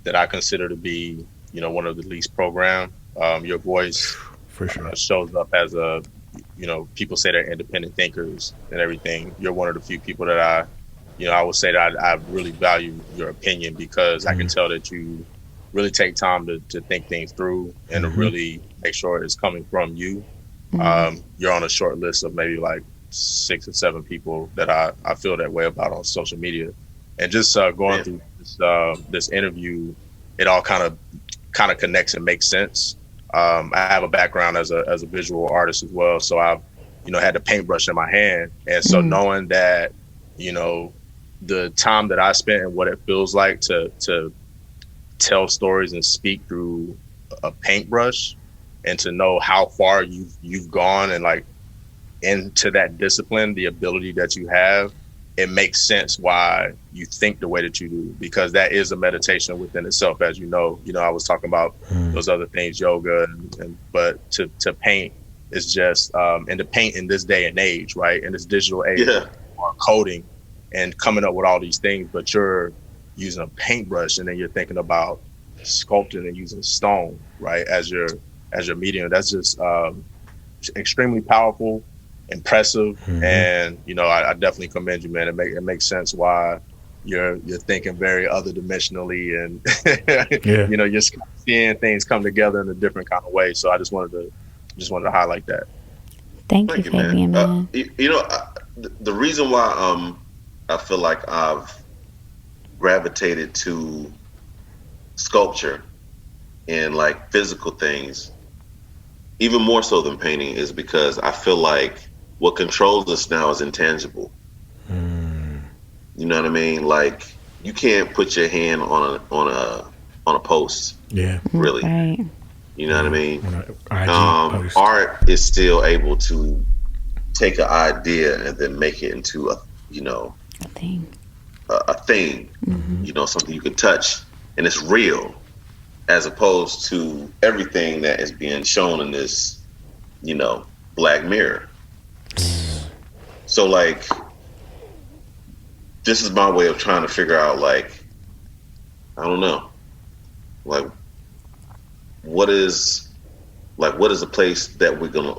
that I consider to be, one of the least programmed. Your voice for sure shows up as people say they're independent thinkers and everything. You're one of the few people that I would say that I really value your opinion because I can tell that you really take time to think things through and to really make sure it's coming from you. You're on a short list of maybe like 6 or 7 people that I feel that way about on social media. And just going through this interview, it all kind of connects and makes sense. I have a background as a visual artist as well, so I've had the paintbrush in my hand, and so knowing that the time that I spent and what it feels like to tell stories and speak through a paintbrush, and to know how far you've gone and like into that discipline, the ability that you have, it makes sense why you think the way that you do, because that is a meditation within itself. As you know, I was talking about those other things, yoga, but to paint is just, and to paint in this day and age, right? In this digital age, or coding and coming up with all these things, but you're using a paintbrush and then you're thinking about sculpting and using stone, right? As your medium. That's just extremely powerful, impressive, and I definitely commend you, man. It makes sense why you're thinking very other dimensionally, and you're seeing things come together in a different kind of way. So I just wanted to highlight that. Thank you, Fabian, man. The reason why I feel like I've gravitated to sculpture and like physical things even more so than painting is because I feel like what controls us now is intangible. You know what I mean? Like you can't put your hand on a post. Yeah. Really. Right. You know what I mean? Art is still able to take an idea and then make it into a thing. A thing. Something you can touch and it's real, as opposed to everything that is being shown in this, Black Mirror. So like, this is my way of trying to figure out, like, I don't know, like, what is the place that we're gonna,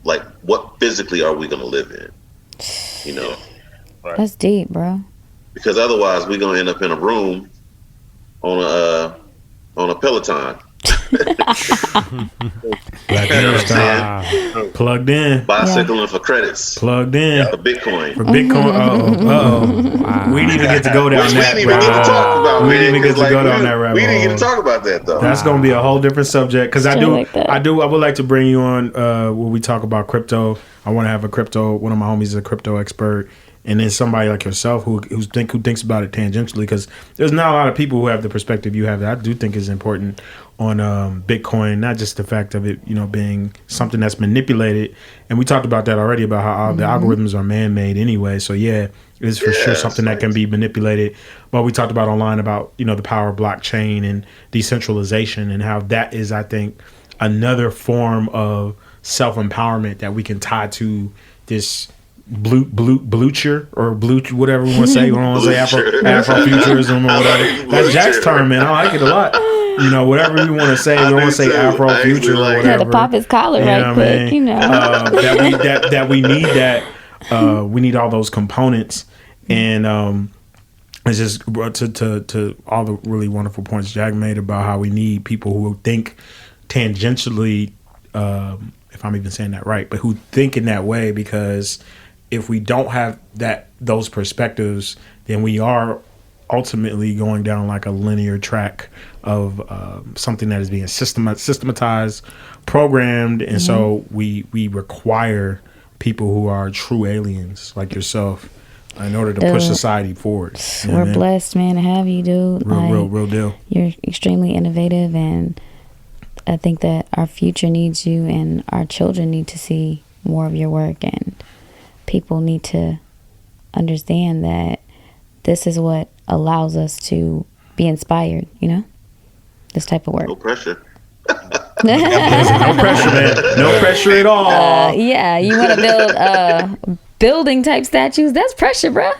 like, what physically are we gonna live in? Right. That's deep, bro. Because otherwise we're gonna end up in a room on a Peloton. Plugged in. Bicycling for credits. Plugged in. For Bitcoin. For Bitcoin. Wow. We didn't even get to go down that rabbit hole. We didn't even get to go down that rabbit hole. We didn't get to talk about that though. That's going to be a whole different subject. Because I would like to bring you on when we talk about crypto. I want to have one of my homies is a crypto expert. and then somebody like yourself who thinks about it tangentially, because there's not a lot of people who have the perspective you have that I do think is important on Bitcoin, not just the fact of it, being something that's manipulated. And we talked about that already, about how the algorithms are man-made anyway. So yeah, it's for sure something that can be manipulated. But we talked about online about, the power of blockchain and decentralization, and how that is, I think, another form of self-empowerment that we can tie to this BLUTURE or whatever we want to say. We want to say Afrofuturism or whatever. That's Jack's term, man. I like it a lot. Whatever we want to say. We don't want to say Afrofuture or whatever. Yeah, to pop his collar right quick, that we need that. We need all those components, and it's just to all the really wonderful points Jack made about how we need people who think tangentially, if I'm even saying that right, but who think in that way, because if we don't have those perspectives, then we are ultimately going down like a linear track of something that is being systematized, programmed, and so we require people who are true aliens like yourself in order to push society forward. We're blessed, man, to have you, dude. Real deal. You're extremely innovative, and I think that our future needs you, and our children need to see more of your work, and people need to understand that this is what allows us to be inspired, this type of work. No pressure. No pressure, man. No pressure at all. Yeah, you want to build building type statues? That's pressure, bro.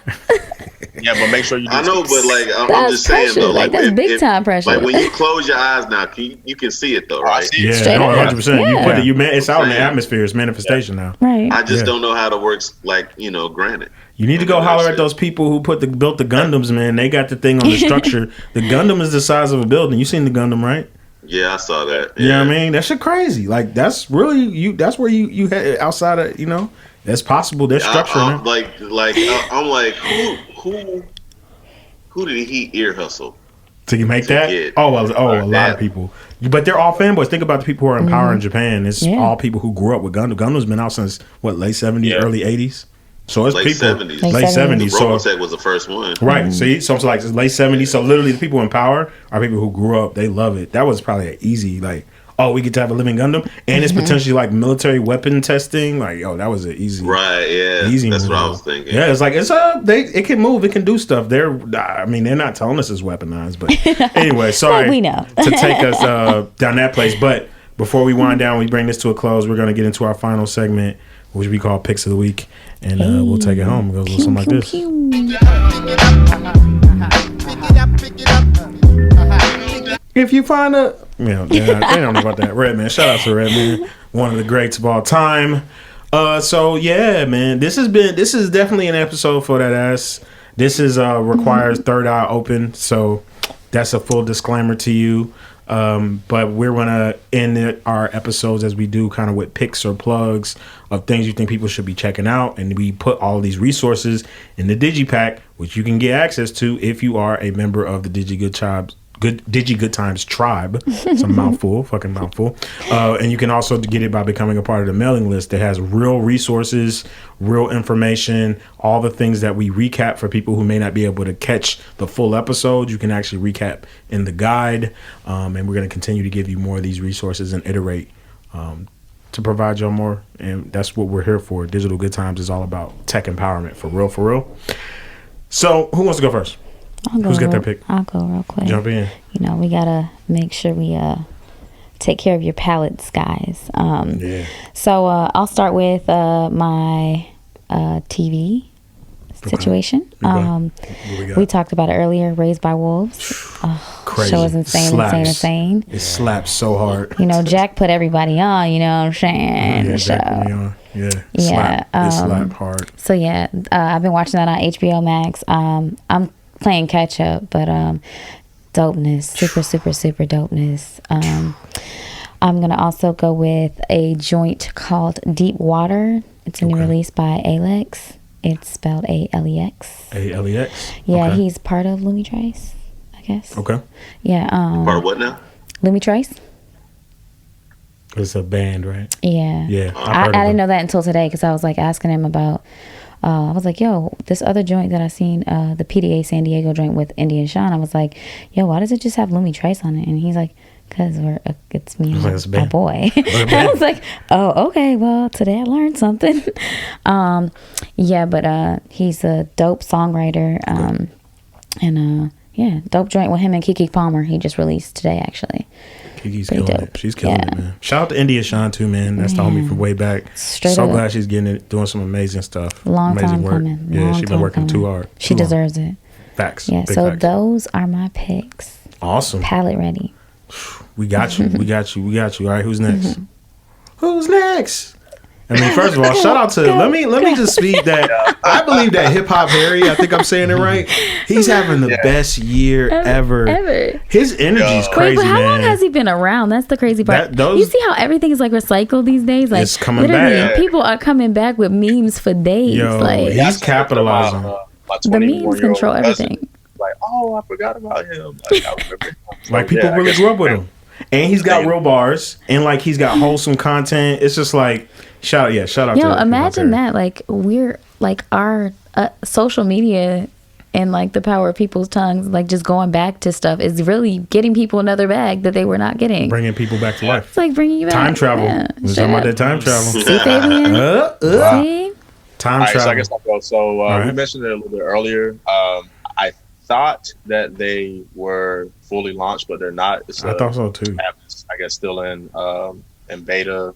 Yeah, but make sure you do. I know, but like I'm just pressure. saying though, like that's big time pressure. Like when you close your eyes now, you can see it though, right? Yeah, 100%. You put it. It's out in the atmosphere. It's manifestation now. Right. I just don't know how it works. Like granted. You need to go holler at those people who built the Gundams, man. They got the thing on the structure. The Gundam is the size of a building. You seen the Gundam, right? Yeah, I saw that. Yeah. You know what I mean? That shit crazy. Like that's really you. That's where you head outside of That's possible. There's structure. I'm like who did he ear hustle to make that? A lot of people. But they're all fanboys. Think about the people who are in power in Japan. It's all people who grew up with Gundam. Gundam's been out since late 70s, early 80s. So it's late people 70s. Late 70s. So Robotech was the first one. Right. See, so it's like it's late 70s. So literally the people in power are people who grew up. They love it. That was probably an easy we get to have a living Gundam, and it's potentially like military weapon testing. Like, that was an easy, right? Yeah, easy. That's what I was thinking. Yeah, it's like it can move, it can do stuff. They're not telling us it's weaponized, but anyway, sorry, we know to take us down that place. But before we wind down, we bring this to a close. We're gonna get into our final segment, which we call Picks of the Week, and we'll take it home. It goes a little something like this. If you find they don't know about that. Redman, shout out to Redman, one of the greats of all time. So yeah, man, this is definitely an episode for that ass. This is requires third eye open, so that's a full disclaimer to you. But we're gonna end our episodes as we do, kind of with picks or plugs of things you think people should be checking out, and we put all of these resources in the Digipack, which you can get access to if you are a member of the Digi Good Times tribe. It's a mouthful, fucking mouthful. And you can also get it by becoming a part of the mailing list that has real resources, real information, all the things that we recap for people who may not be able to catch the full episode. You can actually recap in the guide. And we're going to continue to give you more of these resources and iterate to provide y'all more. And that's what we're here for. Digital Good Times is all about tech empowerment, for real, for real. So who wants to go first? Who's got that pick? I'll go real quick. Jump in. We gotta make sure we take care of your palates, guys. So I'll start with my TV situation. We talked about it earlier. Raised by Wolves. Crazy. Show is insane. It slaps so hard. Jack put everybody on. You know what I'm saying? Yeah, Jack put me on. Yeah. It slapped hard. So yeah, I've been watching that on HBO Max. I'm playing catch up, but dopeness, super dopeness. I'm gonna also go with a joint called Deep Water. It's a new release by Alex. It's spelled Alex. Alex. Yeah, he's part of Lumitrace, I guess. Okay. Yeah. Part of what now? Lumitrace. It's a band, right? Yeah. Yeah. I didn't know that until today, because I was asking him about I was like, yo, this other joint that I seen, the PDA San Diego joint with Indian Sean, I was like, yo, why does it just have Lumi Trace on it? And he's like, because it's me and my boy. And I was like, oh, okay, well, today I learned something. But he's a dope songwriter. Dope joint with him and Keke Palmer. He just released today, actually. Keke's killing it. She's killing it, man. Shout out to India Sean too, man. That's the homie from way back. So glad she's getting it, doing some amazing stuff. Long amazing time work. coming. Yeah, she's been working too hard. She deserves it. Facts. Yeah, so facts. Those are my picks. Awesome. Palette ready. We got you. We got you. All right, who's next? Who's next? I mean, first of all, shout out to let me just speak that I believe that Hip Hop Harry, I think I'm saying it right. He's having the best year ever. His energy's crazy. Wait, but how long has he been around? That's the crazy part. You see how everything is like recycled these days? Like it's coming back. People are coming back with memes for days. He's capitalizing. The memes control everything. Like, oh, I forgot about him. Like, I remember him. Like people really grew up with him. And he's got real bars, and like he's got wholesome content. It's just like shout out. Yo, imagine that. Like we're like our social media and like the power of people's tongues, like just going back to stuff is really getting people another bag that they were not getting. Bringing people back to life. It's like bringing you back. Time travel. Yeah, we're talking about that time travel. See, Fabian? See? Time travel. So I guess I'll go. So we mentioned it a little bit earlier. I thought that they were fully launched, but they're not. I thought so too. I guess still in beta,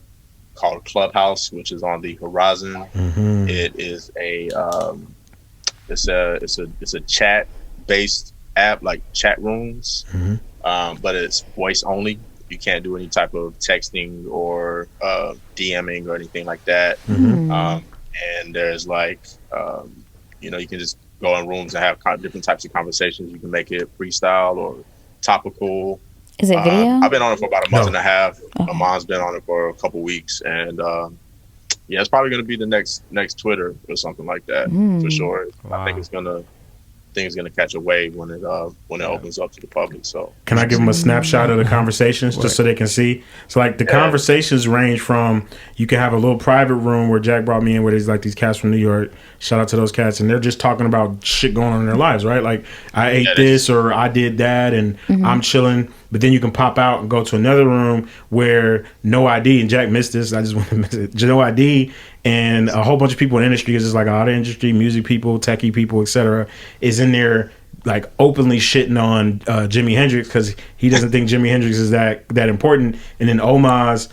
called Clubhouse, which is on the horizon. Mm-hmm. It is it's a chat based app, like chat rooms, but it's voice only. You can't do any type of texting or DMing or anything like that. Mm-hmm. And there's like you can just go in rooms and have different types of conversations. You can make it freestyle or topical. Is it video? I've been on it for about a month and a half. My mom's been on it for a couple weeks, and it's probably going to be the next Twitter or something like that for sure. Wow. I think it's gonna catch a wave when it opens up to the public. So can I give them a snapshot of the conversations just so they can see? So like the conversations range from, you can have a little private room where Jack brought me in, where there's like these cats from New York. Shout out to those cats, and they're just talking about shit going on in their lives, right? Like I ate this or I did that, and I'm chilling. But then you can pop out and go to another room where no ID, and Jack missed this. I just want to miss it. No ID, and a whole bunch of people in the industry, is just like a lot of industry, music people, techie people, etc., is in there like openly shitting on Jimi Hendrix because he doesn't think Jimi Hendrix is that important. And then Omaz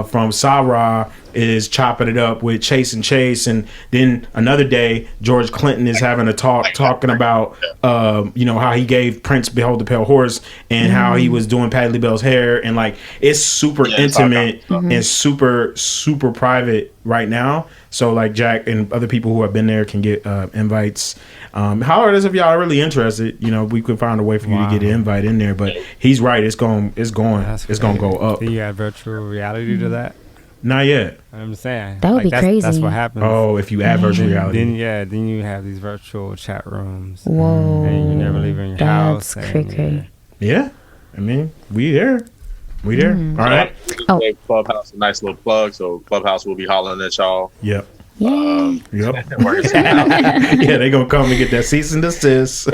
from Sa-Ra is chopping it up with Chase and Chase. And then another day, George Clinton is having a talking about how he gave Prince Behold the Pale Horse, and how he was doing Patti LaBelle's hair, and like it's super intimate and super super private right now. So like Jack and other people who have been there can get invites. However, if y'all are really interested, we could find a way for you to get an invite in there. But he's right; it's going to go up. Do you add virtual reality to that? Not yet. I'm saying that would be crazy. That's what happens. Oh, if you add virtual reality, then you have these virtual chat rooms. Whoa, and you never leave your house. That's crazy. Yeah, I mean, we there. All right. Clubhouse, a nice little plug. So Clubhouse will be hollering at y'all. Yep. Yay. Yeah, they gonna come and get that cease and desist.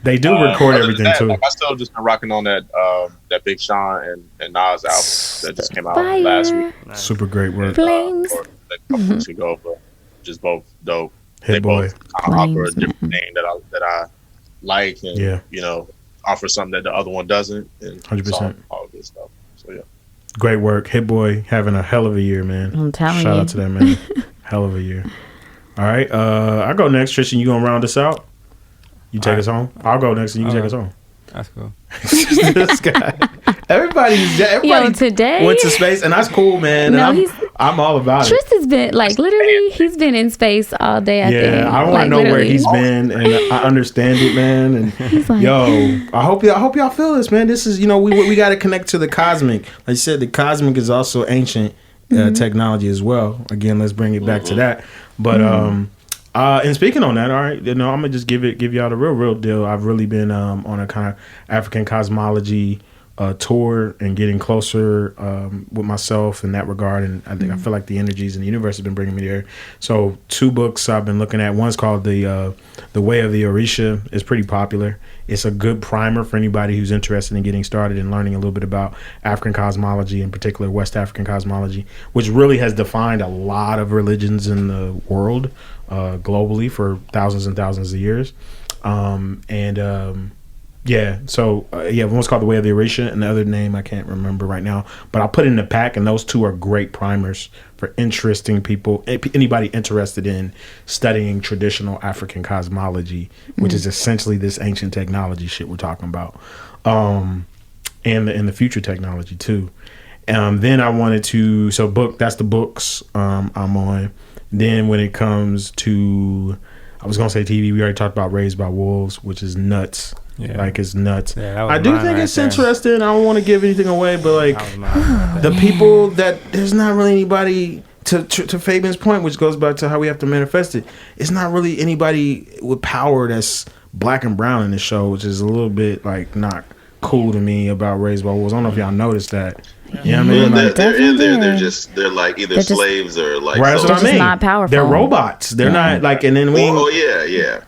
They do record everything too. I still just been rocking on that Big Sean and Nas album that just came out last week. Super great work. Flames. Or a couple weeks ago, but just both dope. Hey, they boy. both kind of offer a different thing that I like, and offer something that the other one doesn't. 100%. All good stuff. So yeah. Great work. Hit Boy having a hell of a year, man. I'm telling you. Shout out to that, man. Hell of a year. All right. I go next. Tristan, you gonna round us out? You take us home? I'll go next and you take us home. That's cool. This guy. Everybody today went to space, and that's cool, man. No, I'm all about it. Tristan's been literally, he's been in space all day. I think. I want to know where he's been, and I understand it, man. And he's like, I hope y'all feel this, man. This is we got to connect to the cosmic. Like you said, the cosmic is also ancient technology as well. Again, let's bring it back to that. But and speaking on that, all right, I'm gonna just give y'all the real deal. I've really been on a kind of African cosmology tour and getting closer with myself in that regard, and I feel like the energies in the universe have been bringing me there. So 2 books I've been looking at. One's called the Way of the Orisha. It's pretty popular. It's a good primer for anybody who's interested in getting started and learning a little bit about African cosmology, in particular West African cosmology, which really has defined a lot of religions in the world globally for thousands and thousands of years. One's called The Way of the Orisha, and the other name I can't remember right now, but I'll put it in the pack, and those 2 are great primers for interesting people, anybody interested in studying traditional African cosmology, which is essentially this ancient technology shit we're talking about, and the future technology too. Then I wanted to, that's the books I'm on. Then when it comes to, I was gonna say TV, we already talked about Raised by Wolves, which is nuts. Yeah. Like, it's nuts. Yeah, I do think it's interesting. I don't want to give anything away, but like the people that there's not really anybody to Fabian's point, which goes back to how we have to manifest it. It's not really anybody with power that's black and brown in the show, which is a little bit like not cool to me about Raised by Wolves. I don't know if y'all noticed that. You know what I mean? Well, they're in there. They're like either slaves or like. Right, that's what I mean. Not powerful. They're robots. They're not like. And then we.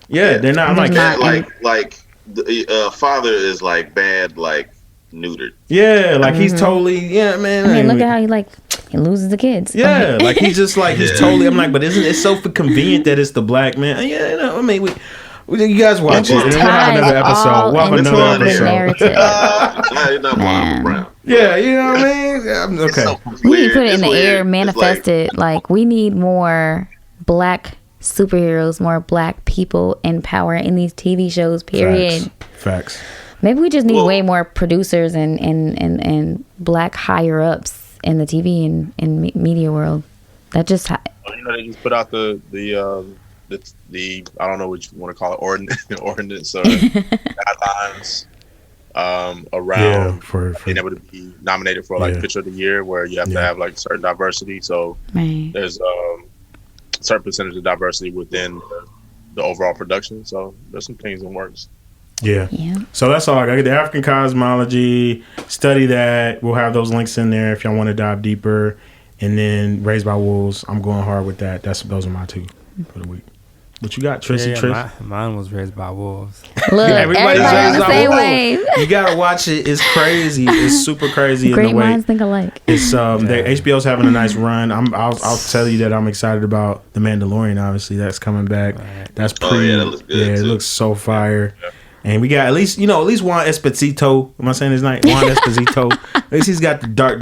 Yeah. They're not like the father is like bad, like neutered. Yeah, like he's totally. Yeah, man. I mean, look at how he loses the kids. Yeah, like he's just like he's totally. I'm like, but isn't it so convenient that it's the black man? Yeah, you know. I mean, you guys watch it, and we'll have another episode. We'll have another episode. Man. Yeah, you know what I mean? Okay. So we need to put it in the air, manifest it. Like, we need more black superheroes, more black people in power in these TV shows, period. Facts. Maybe we just need way more producers and black higher ups in the TV and media world. That just... they just put out the I don't know what you want to call it, ordinance or guidelines around for being able to be nominated for like Picture of the Year, where you have to have like certain diversity. So there's a certain percentage of diversity within the overall production. So there's some things in works. Yeah. So that's all I got. The African Cosmology, study that. We'll have those links in there if y'all want to dive deeper. And then Raised by Wolves, I'm going hard with that. Those are my 2 for the week. What you got, Trish? Mine was Raised by Wolves. Look, everybody's on the same wave. You gotta watch it. It's crazy. It's super crazy. Great in the way. Minds think alike. It's HBO's having a nice run. I'll tell you that I'm excited about The Mandalorian. Obviously, that's coming back. That's pretty. That looks good. It looks so fire. Yeah. And we got at least Juan Esposito. Am I saying his name? Juan Esposito. At least he's got the dark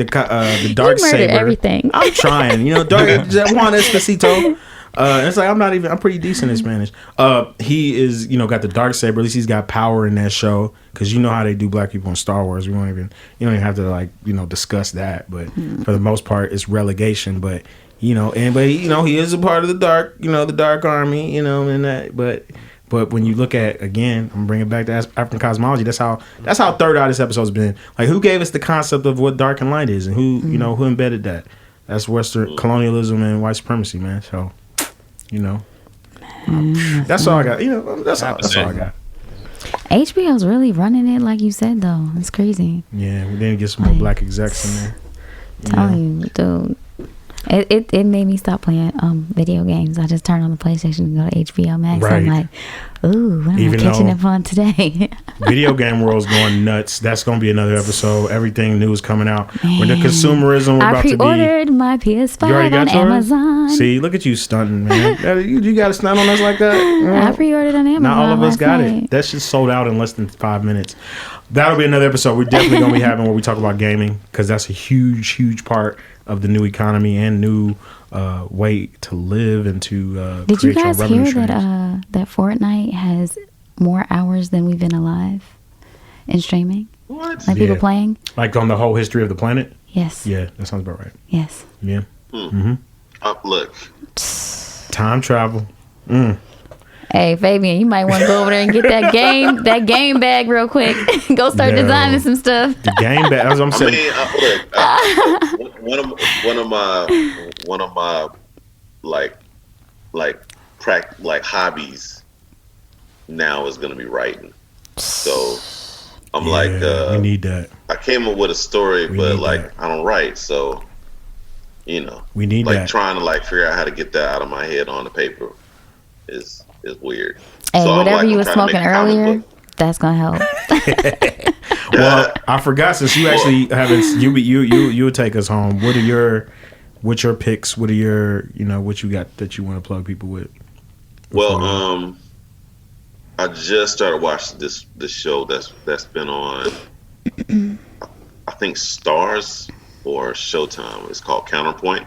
saber. Everything. I'm trying. Juan Esposito. It's like I'm pretty decent in Spanish. He is, got the dark saber. At least he's got power in that show, because you know how they do black people in Star Wars. You don't even have to discuss that. But for the most part, it's relegation. But he is a part of the dark, the dark army, and that. But when you look at, again, I'm bringing it back to African cosmology. That's how third eye this episode's been. Like, who gave us the concept of what dark and light is, and who who embedded that? That's Western colonialism and white supremacy, man. So. That's all I got. That's all I got. HBO's really running it, like you said, though. It's crazy. Yeah, we didn't get some more black execs in there. Tell you, dude. It made me stop playing video games. I just turned on the PlayStation and go to HBO Max. Right. I'm like, ooh, what am I catching up on today? Video game world's going nuts. That's going to be another episode. Everything new is coming out. With the consumerism, we're about to be. I pre-ordered my PS5 on Amazon. See, look at you stunting, man. You got to stunt on us like that? I pre-ordered on Amazon. Not all of us got it. That shit sold out in less than 5 minutes. That'll be another episode. We're definitely going to be having where we talk about gaming, because that's a huge, huge part of the new economy and new way to live and to Did you guys hear that Fortnite has more hours than we've been alive in streaming? What? Like people playing? Like on the whole history of the planet? Yes. Yeah, that sounds about right. Yes. Yeah. Mm-hmm. Look. Time travel. Hey, Fabian, you might want to go over there and get that game bag real quick. Go start designing some stuff. The game bag. That's what I'm saying. One of my hobbies now is going to be writing. So I'm like, we need that. I came up with a story, but like I don't write, so we need like that. trying to like figure out how to get that out of my head on the paper is weird. Hey, so whatever you were smoking earlier, that's gonna help. Well, I forgot, since you actually haven't, you would take us home. What's your picks? What are your what you got that you want to plug people with? Well, I just started watching this show that's been on I think Stars or Showtime. It's called Counterpoint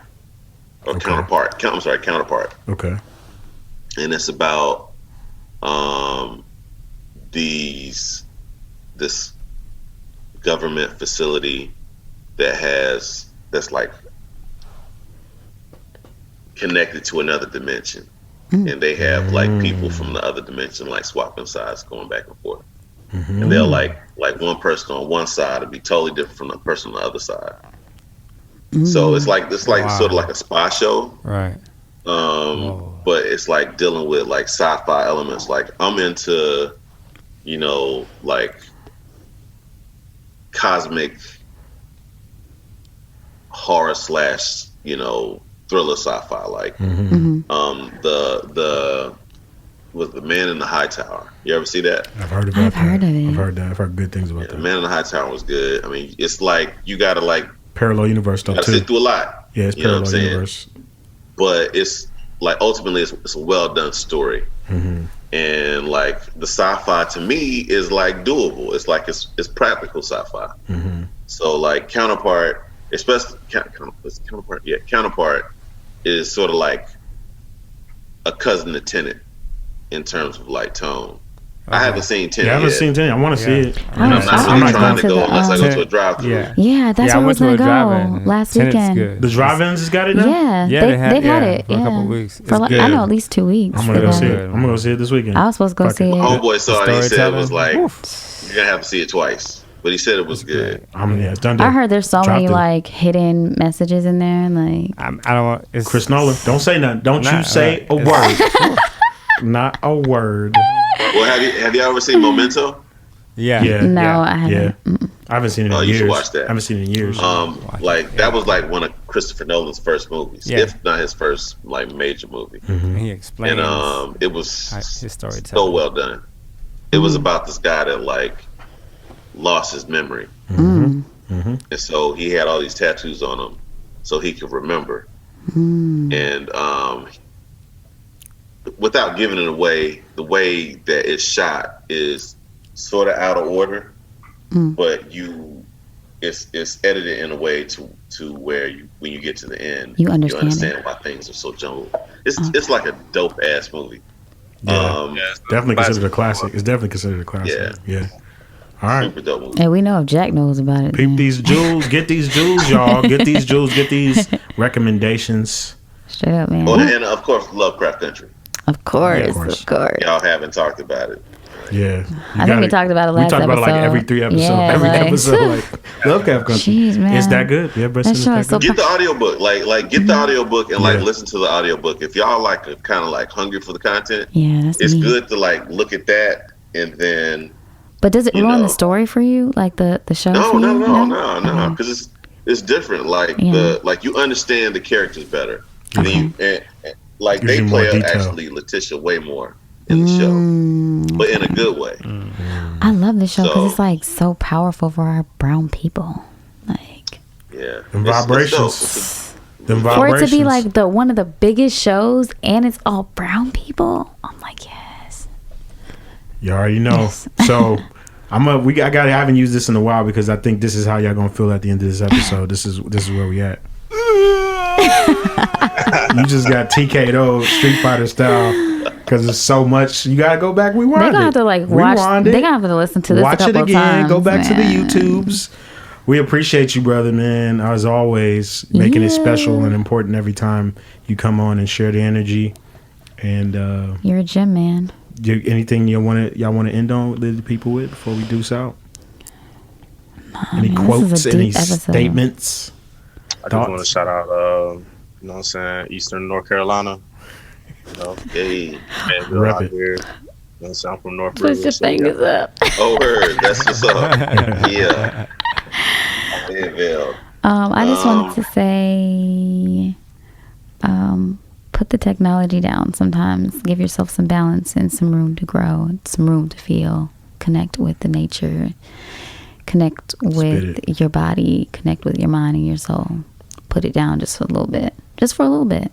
or Counterpart. Counterpart. Okay. And it's about this government facility that's like connected to another dimension. And they have like people from the other dimension like swapping sides, going back and forth. And they'll like one person on one side will be totally different from the person on the other side. So it's like sort of like a spy show. Right. But it's like dealing with like sci-fi elements. Like I'm into, like cosmic horror / thriller sci-fi. Like the Man in the High Tower. You ever see that? I've heard about that. I've heard that. I've heard good things about that. The Man in the High Tower was good. I mean, it's like you gotta like parallel universe stuff too. Sit through a lot. Yeah, it's parallel universe. But it's like ultimately it's a well done story. And like the sci-fi to me is like doable. It's like it's practical sci-fi. So like Counterpart, especially Counterpart is sort of like a cousin to Tenet in terms of like tone. I haven't seen Tenet. Yeah, I haven't seen Tenet. I want to see it. I'm not trying to go unless I go to a drive-thru. Yeah, that's where I was gonna go last weekend. Good. The drive-ins has got it now. Yeah, they've had it for a couple of weeks. For like, I know at least 2 weeks. I'm gonna go see it. I'm gonna go see it this weekend. I was supposed to go see it. Homeboy saw it. He said it was like you're gonna have to see it twice. But he said it was good. It's done. I heard there's so many like hidden messages in there. Like I don't want. It's Chris Nolan. Don't say nothing. Don't you say a word. Not a word. Well, have you ever seen Memento? Yeah. No, I haven't. Yeah. I haven't seen it in years. You should watch that. I haven't seen it in years. That was like one of Christopher Nolan's first movies, if not his first like major movie. He explained, and it was his storytelling. So well done. It was about this guy that like lost his memory, and so he had all these tattoos on him so he could remember. And without giving it away, the way that it's shot is sort of out of order, but it's edited in a way to where when you get to the end, you understand why things are so jumbled. It's like a dope ass movie. Definitely considered a classic. It's definitely considered a classic. Yeah. All right. Super dope movie. Hey, we know if Jack knows about it. Peep these jewels. Get these jewels, y'all. Get these jewels. Get these recommendations. Straight up, man. Oh, and of course, Lovecraft Country. Of course. Y'all haven't talked about it. Yeah. I think we talked about it last episode. We talked about it like every 3 episodes. Yeah, every episode, like Lovecraft Country. Jeez, man. It's that good. Yeah, that show is so get the audiobook. Like get the audiobook and like listen to the audiobook. If y'all like kind of like hungry for the content, it's good to like look at that and then. But does it ruin the story for you, like the show? No, because it's different. Like like you understand the characters better. And like Gives they you more play detail. actually Letitia way more in the show, but in a good way. I love this show because it's like so powerful for our brown people. Like them vibrations. Them for vibrations. it to be like one of the biggest shows and it's all brown people. I'm like, yes. You already know. Yes. So I haven't used this in a while because I think this is how y'all gonna feel at the end of this episode. This is where we at. You just got TK'd Street Fighter style because there's so much. You gotta go back. Rewind. They're gonna have to like watch. They're gonna have to listen to this. Watch a couple it again. Times, go back man. to the YouTubes. We appreciate you, brother, man. As always, making it special and important every time you come on and share the energy. And you're a gem, man. Anything y'all want to end on the people with before we dooce out? Any quotes? Any statements? I just want to shout out, you know what I'm saying, Eastern North Carolina. You know, hey, man, out here I'm from North Put your fingers up. Oh, word. That's what's up. Yeah. I just wanted to say, put the technology down sometimes. Give yourself some balance and some room to grow, some room to feel. Connect with the nature. Connect with your body. Connect with your mind and your soul. Put it down just for a little bit. Just for a little bit.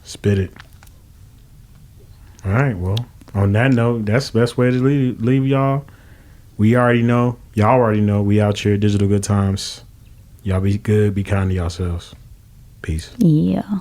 Spit it. All right, well, on that note, that's the best way to leave y'all. We already know. Y'all already know. We out here, digital good times. Y'all be good. Be kind to yourselves. Peace. Yeah.